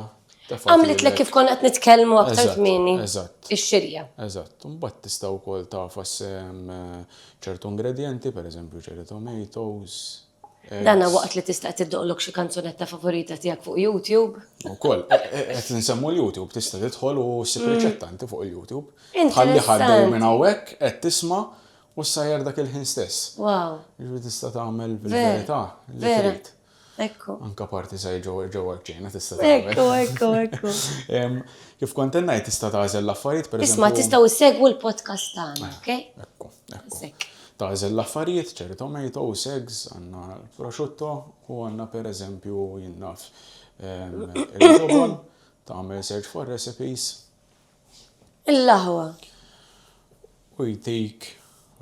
A: Għamlitlek kif konna qed nitkellmu aktar kmieni.
C: Eżatt.
A: Ix-xirja.
C: Eżatt. Mbagħad tista' wkoll tafas ċertu ingredienti, pereżempju ċertu tomatoes.
A: Danna waqt li tista' tiddoqlok xi kanzunetta favorita tiegħek fuq YouTube.
C: Ukoll qed insemmu l-YouTube tista' tidħol u ssib riċetta inti fuq il-YouTube. Ħalli ħaddew minn hawnhekk qed tisma' u ssajjar dak il-ħin stess.
A: Wow.
C: Jiġri tista' tagħmel bil-verità li trid.
A: Ekku.
C: Anka parti sa ġewwa ċejna tista' tagħmel.
A: Ekku.
C: Kif kont ngħid tista' tagħżel l-affarijiet pereżempju.
A: Isma' tistgħu issegwu l-podcast tagħna, okej?
C: Ekku. Tażel l-affarijiet, ċerri tomatoes, eggs, għandna l-prosciutto u għandna pereżempju jinnaf il-ġobon, tagħmel search for recipes.
A: Il-laħwa.
C: U jtik,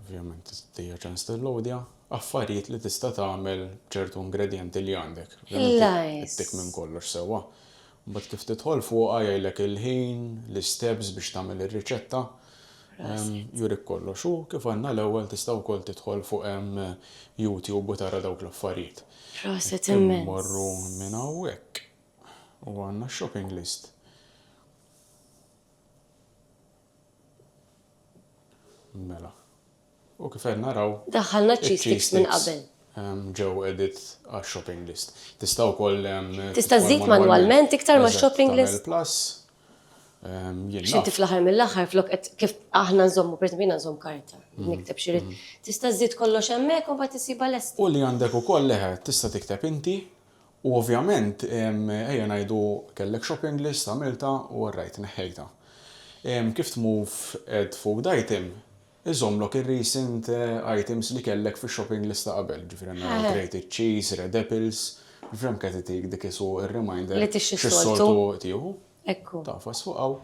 C: ovvjament tija ċans tillodja, affarijiet li tista' tagħmel ċertu ingredienti li għandek. Tik minn kollox sewwa. Mbagħad kif tidħol fuqha jgħidlek il-ħin, l-steps biex tagħmel ir-riċetta. Jurik kollox u kif għandna l-ewwel tista' wkoll tidħol fuq YouTube u tara dawk l-affarijiet.
A: Proset immens.
C: Morru minn hawnhekk. U għandna shopping list. Mela. U kif qed naraw.
A: Daħħalna cheese sticks minn qabel.
C: Ġew edit għax-shopping list. Tista' wkoll
A: tista' żid manwalment iktar ma' shopping list.
C: Plus
A: Xinti fl-aħħar mill-aħħar flok kif aħna nżommu, pereżempju nżomm karta, nikteb xi rid. Tista' żid kollox hemmhekk u mbagħad isiba lest.
C: U li għandek ukoll leħe tista' tikteb inti U ovvjament, ejja ngħidu kellek shopping list għamilta u rajt neħħejta. Kif tmove add food item, iżommlok ir-recent items li kellek fix-shopping list ta' qabel, ġifieri għandna grated cheese, red apples, ġifieri hemm qed itik dik isu ir-reminder
A: Li tixxi
C: x'is-soltu tieħu.
A: Ekku.
C: Tafas fuqaw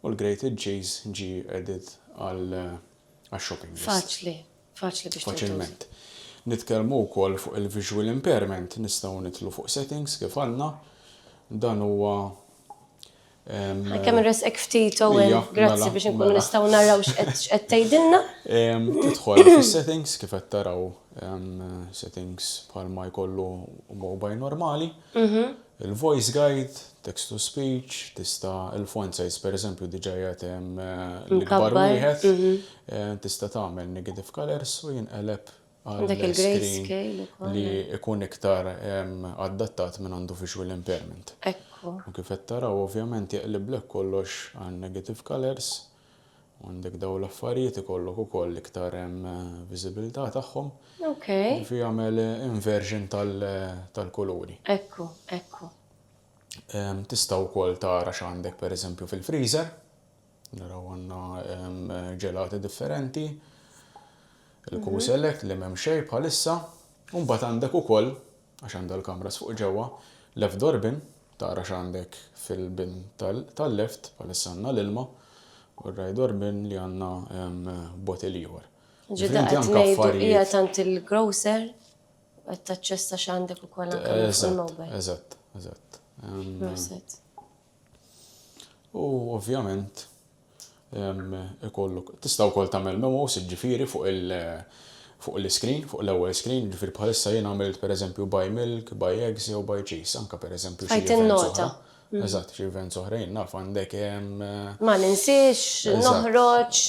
C: u l-grated cheese ġi added għal-shopping list.
A: Faċli biex
C: Faċilment. Nitkellmu wkoll fuq il-visual impairment, nistgħu nitlu fuq settings kif għandna. Dan huwa
A: kemm irresqek ftit Owen, grazzi biex inkunu nistgħu naraw x'qed tgħidilna.
C: Tidħol fis-settings kif qed taraw settings bħalma jkollu mobile normali. Il-voice guide, text to speech, tista' il-font size pereżempju diġà jagħti l-ikbar wieħed, tista' tagħmel negative colors u jinqeleb
A: Dak il-grayscale
C: li ikun iktar adattat minn għandu visual impairment.
A: Ekku.
C: U kif qed taraw ovvjament jaqliblek kollox għal negative colors, u għandek daw l-affarijiet ikollok ukoll iktar viżibilità tagħhom.
A: Okay.
C: Fi jagħmel inversion tal-kuluri.
A: Ekku.
C: Tista' wkoll tara x'għandek pereżempju fil-freezer. Naraw għandna ġelati differenti. Il-Q Select li m'hemm xejn bħalissa, u mbagħad għandek ukoll għax għandha l-kameras fuq ġewwa left door bin, tara x'għandek fil-bin tal-left bħalissa għandna l-ilma u r-right door bin li għandna botel ieħor.
A: Ġidda qed ngħidu hija tant il-grocer qed taċċessa x'għandek ukoll anke fil-mobile.
C: Eżatt.
A: Proset.
C: U ovvjament ikollok tista' wkoll tagħmel memos ġifieri fuq l-screen, fuq l-ewwel screen, ġifieri bħalissa jien għamilt pereżempju buy milk, buy eggs jew buy cheese, anke pereżempju xi events oħra. Eżatt, xi events oħrajn naf għandek
A: Ma ninsiex noħroġ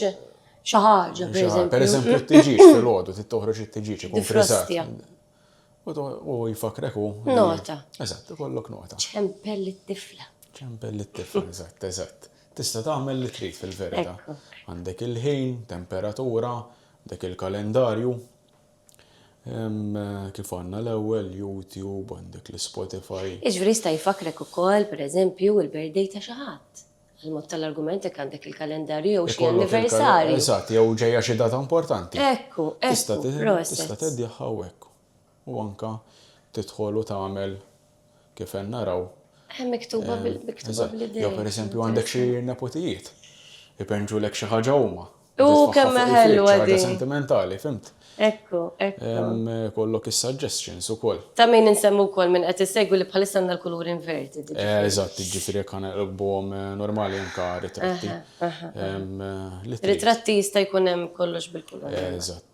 A: xi ħaġa pereżempju.
C: Pereżempju t-tiġiġ fil-għodu, toħroġ it-tiġiġ ikun friżat. U jifakrek u.
A: Nota.
C: Eżatt, ikollok nota.
A: ċempell it-tifla.
C: ċempell it-tifla, eżatt. Tista' tagħmel li trid fil-verità. Għandek il-ħin, temperatura, għandek il-kalendarju. Kif għandna l-ewwel YouTube, għandek l-Spotify.
A: Iġveri sta jfakrek ukoll pereżempju il-birthday ta' xi ħadd. Għal-mod tal-argument għandek il-kalendarju jew xi anniversarju.
C: Eżatt, jew ġejja xi data importanti.
A: Ekku.
C: Tista' teddieħ hawnhekk. U anke tidħol u tagħmel kif qed naraw.
A: Miktuba bil-idea.
C: Jew pereżempju għandek xi nepotijiet. Ipenġulek xi ħaġa huma.
A: Kemm ħelwa di.
C: Sentimentali, fimt?
A: Ekku.
C: Kollok is-suggestions ukoll.
A: Ta' min insemmu wkoll minn qed isegwi li bħalissa għandna l-kulur inverted.
C: Eżatt, jiġifieri jekk nqilbuhom normali anke ritratti.
A: Ritratti jista' jkun hemm kollox bil-kulur.
C: Eżatt.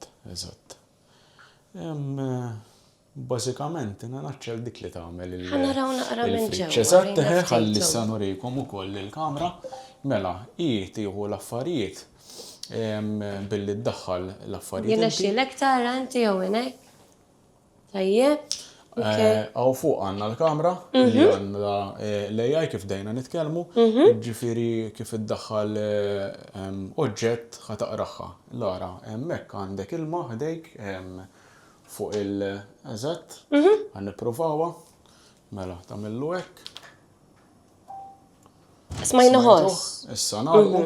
C: Bażikament, naċċel dik li tagħmel
A: Ħanaraw naqra minn ġewwa.
C: Eżatt, ħalli issa nurikom ukoll il-kamra. Mela, tieħu l-affarijiet billi ddaħħal l-affarijiet.
A: Jiena xilek tara inti jew hekk. Tajjeb.
C: Għaw fuq għandna l-kamra li għandha l-AI kif dejna nitkellmu, ġifieri kif iddaħħal oġġett ħataqraħħa. Lara, hemmhekk għandek ilma ħdejk fuq il-eżatt, għan nippruvawa, mela tagħmillu hekk.
A: Smajna ħoss.
C: Issa nagħmlu.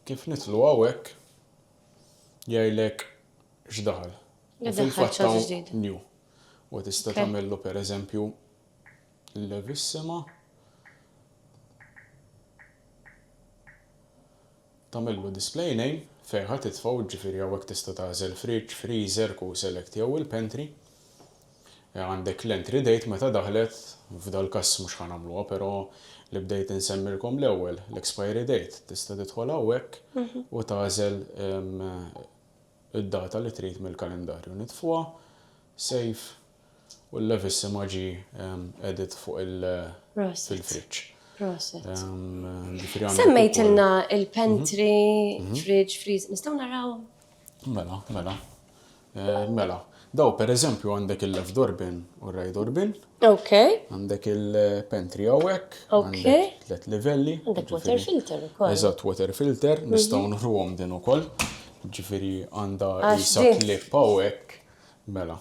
C: Kif nitlu hawnhekk jgħidlek x'daħal. Fil-fatt new. U tista' tagħmillu pereżempju levissima. Tagħmillu display name fejn ħadd titfgħu ġifieri hawnhekk tista' tagħżel fridge, freezer, Q Select jew il-pantry. Għandek l-entry date meta daħlet, f'dal każ mhux ħanagħmluha, però li bdejt insemmilkom l-ewwel, l-expiry date. Tista' tidħol hawnhekk u tagħżel id-data li trid mill-kalendarju. Nitfuha, save u l-levissima ġi edit fuq il-fridge.
A: Semmejtilna il-pantry, fridge, freezer, nistgħu naraw?
C: Mela. Daw pereżempju għandek il-left door bin u r-right door bin. Għandek il-pantry hawnhekk. Għandek 3 livelli.
A: Għandek water filter ukoll.
C: Eżatt, water filter, nistgħu nruhom din ukoll. Ġifieri għandha isa clip hawnhekk Mela.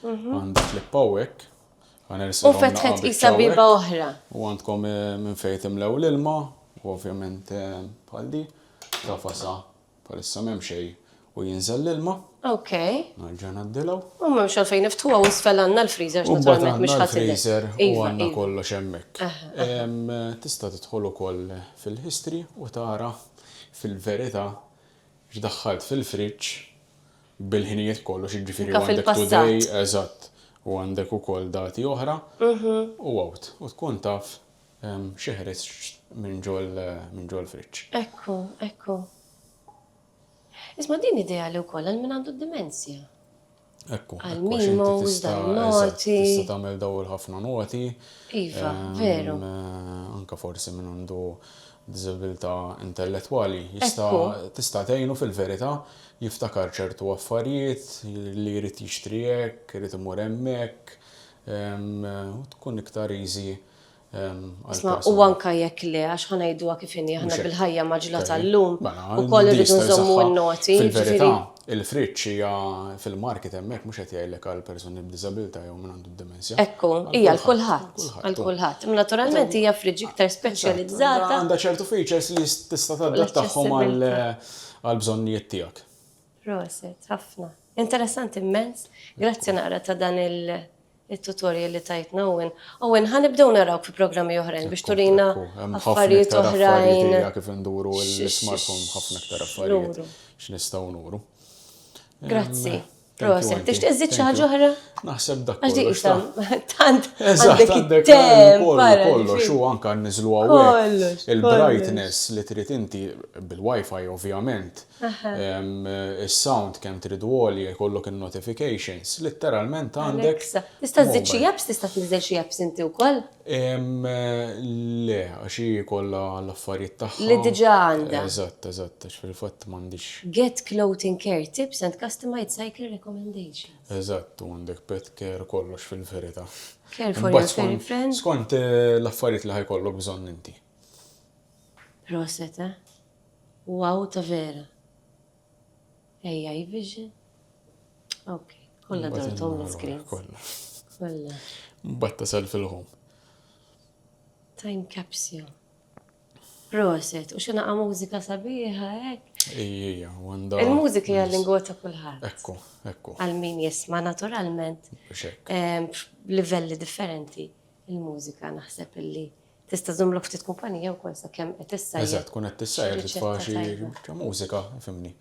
C: Għandek li pawek.
A: U fetħet isa biba oħra.
C: U għandkom minn fejn timlew l-ilma, u ovvjament bħal di, tafasa bħalissa m'hemm xejn u jinżel l-ilma.
A: Ok.
C: Nerġa' ngħaddilaw.
A: U m'hemmx għalfejn niftuha u isfel għandna l-freezer
C: U
A: naturalment mhux ħadd
C: l-freezer u għandna kollox hemmhekk. Tista' tidħol ukoll fil-history u tara fil-verità x'daħħalt fil-friġġ bil-ħinijiet kollox, jiġifieri għandek today, eżatt, u għandek ukoll dati oħra u għawt. U tkun taf xi ħareġ minn ġol friġġ.
A: Ekku. Isma' din idea li wkoll għal min għandu d-dimensja.
C: Ekku.
A: Għal-memos, dal-noti.
C: Tista' tagħmel dawl ħafna noti.
A: Iva, veru.
C: Anka forsi minn għandu diżabilità intellettwali tista' tgħinu fil-verità jiftakar ċertu affarijiet li jrid jixtri hekk, jrid imur hemmhekk, u tkun iktar easy.
A: Isma' u anka jekk le għax ħanajdduha kif inhi aħna bil-ħajja maġla tal-lum ukoll irridu nżommu n-noti.
C: Fil-verità, il-friġġ hija fil-market hemmhekk mhux qed jgħidlek għal persuni b'diżabilità jew min għandu d-dimensja.
A: Ekku, hija għal kulħadd. Naturalment hija friġġ iktar speċjalizzata.
C: Għandha ċertu features li tista' tadattaħħom għal bżonnijiet tiegħek.
A: Proset, ħafna. Interessanti immens. Grazzi naqra ta' dan il-tutorial li tajtna Owen. Owen, ħanibdew narawk fi programmi oħrajn biex turina affarijiet oħrajn.
C: Kif induru l-smartphone ħafna iktar affarijiet x'nistgħu nuru.
A: Grazzi. Proset, tixtieq żid xi ħaġa oħra?
C: Naħseb dak
A: Għax dik
C: kollox.
A: tant
C: Eżatt,
A: għandek
C: għandek
A: it-tem
C: kollox u anke niżlu hawnhekk. Il-brightness li trid inti bil-Wi-Fi ovvjament. Is-sound kemm tridu għoli jkollok in-notifications, letteralment għandek.
A: Tista' żid xi apps, tista' tinżel xi apps inti wkoll?
C: Le, għax hi kollha l-affarijiet tagħha.
A: Li diġà għandha.
C: Eżatt, għax fil-fatt m'għandix.
A: Get clothing care tips and customized cycle recommendations.
C: Eżatt, u għandek pet care kollox fil-verità.
A: Care for your fairy friends.
C: Skont l-affarijiet li ħajkollok bżonn inti.
A: Proset, Wow, ta' vera. AI vision. Ok, kolla dartom l-screens. Kolla.
C: Batta sal fil-home.
A: Time capsule. Proset, u xinaqa mużika sabiħa, ek.
C: Ejja, għanda.
A: Il-mużika hija l-lingwa ta' kulħadd.
C: Ekku.
A: Għal min jisma' naturalment. Livelli differenti. Il-mużika naħseb illi tista' żommlok ftit kumpanija wkoll sakemm qed tissajjer.
C: Eżatt, kun qed tissajjer titfa' xi mużika, fimni.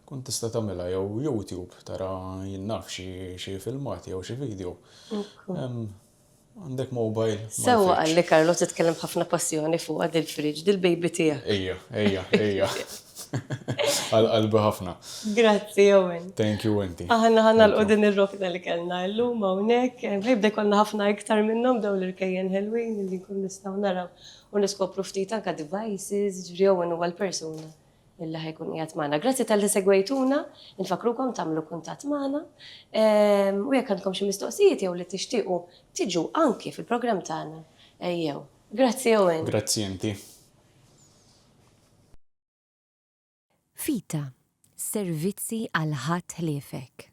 C: Kun tista' tagħmilha jew YouTube tara jinnaf xi filmati jew xi video. Għandek mobile.
A: Sewwa għalli Karlo titkellem ħafna passjoni fuq għad il-friġġ, dil-baby tiegħek.
C: Ejja. Qalbi ħafna.
A: Grazzi, Owen.
C: Thank you, inti.
A: Ħanna l-qudin ir-rokna li kellna llum hawnhekk, ħibda jkollna ħafna iktar minnhom dawn l-irkejjen ħelwin li nkun nistgħu naraw u niskopru ftit anke devices, ġifieri Owen huwa l-persuna illi ħajkun qiegħed magħna. Grazzi tal-li segwejtuna, infakrukom tagħmlu kuntatt magħna u jekk għandkom xi mistoqsijiet jew li tixtiequ tiġu anki fil-programm tagħna. Ejjew. Grazzi, Owen.
C: Grazzi inti.
A: Fita, servizzi għal ħadd ħliefek.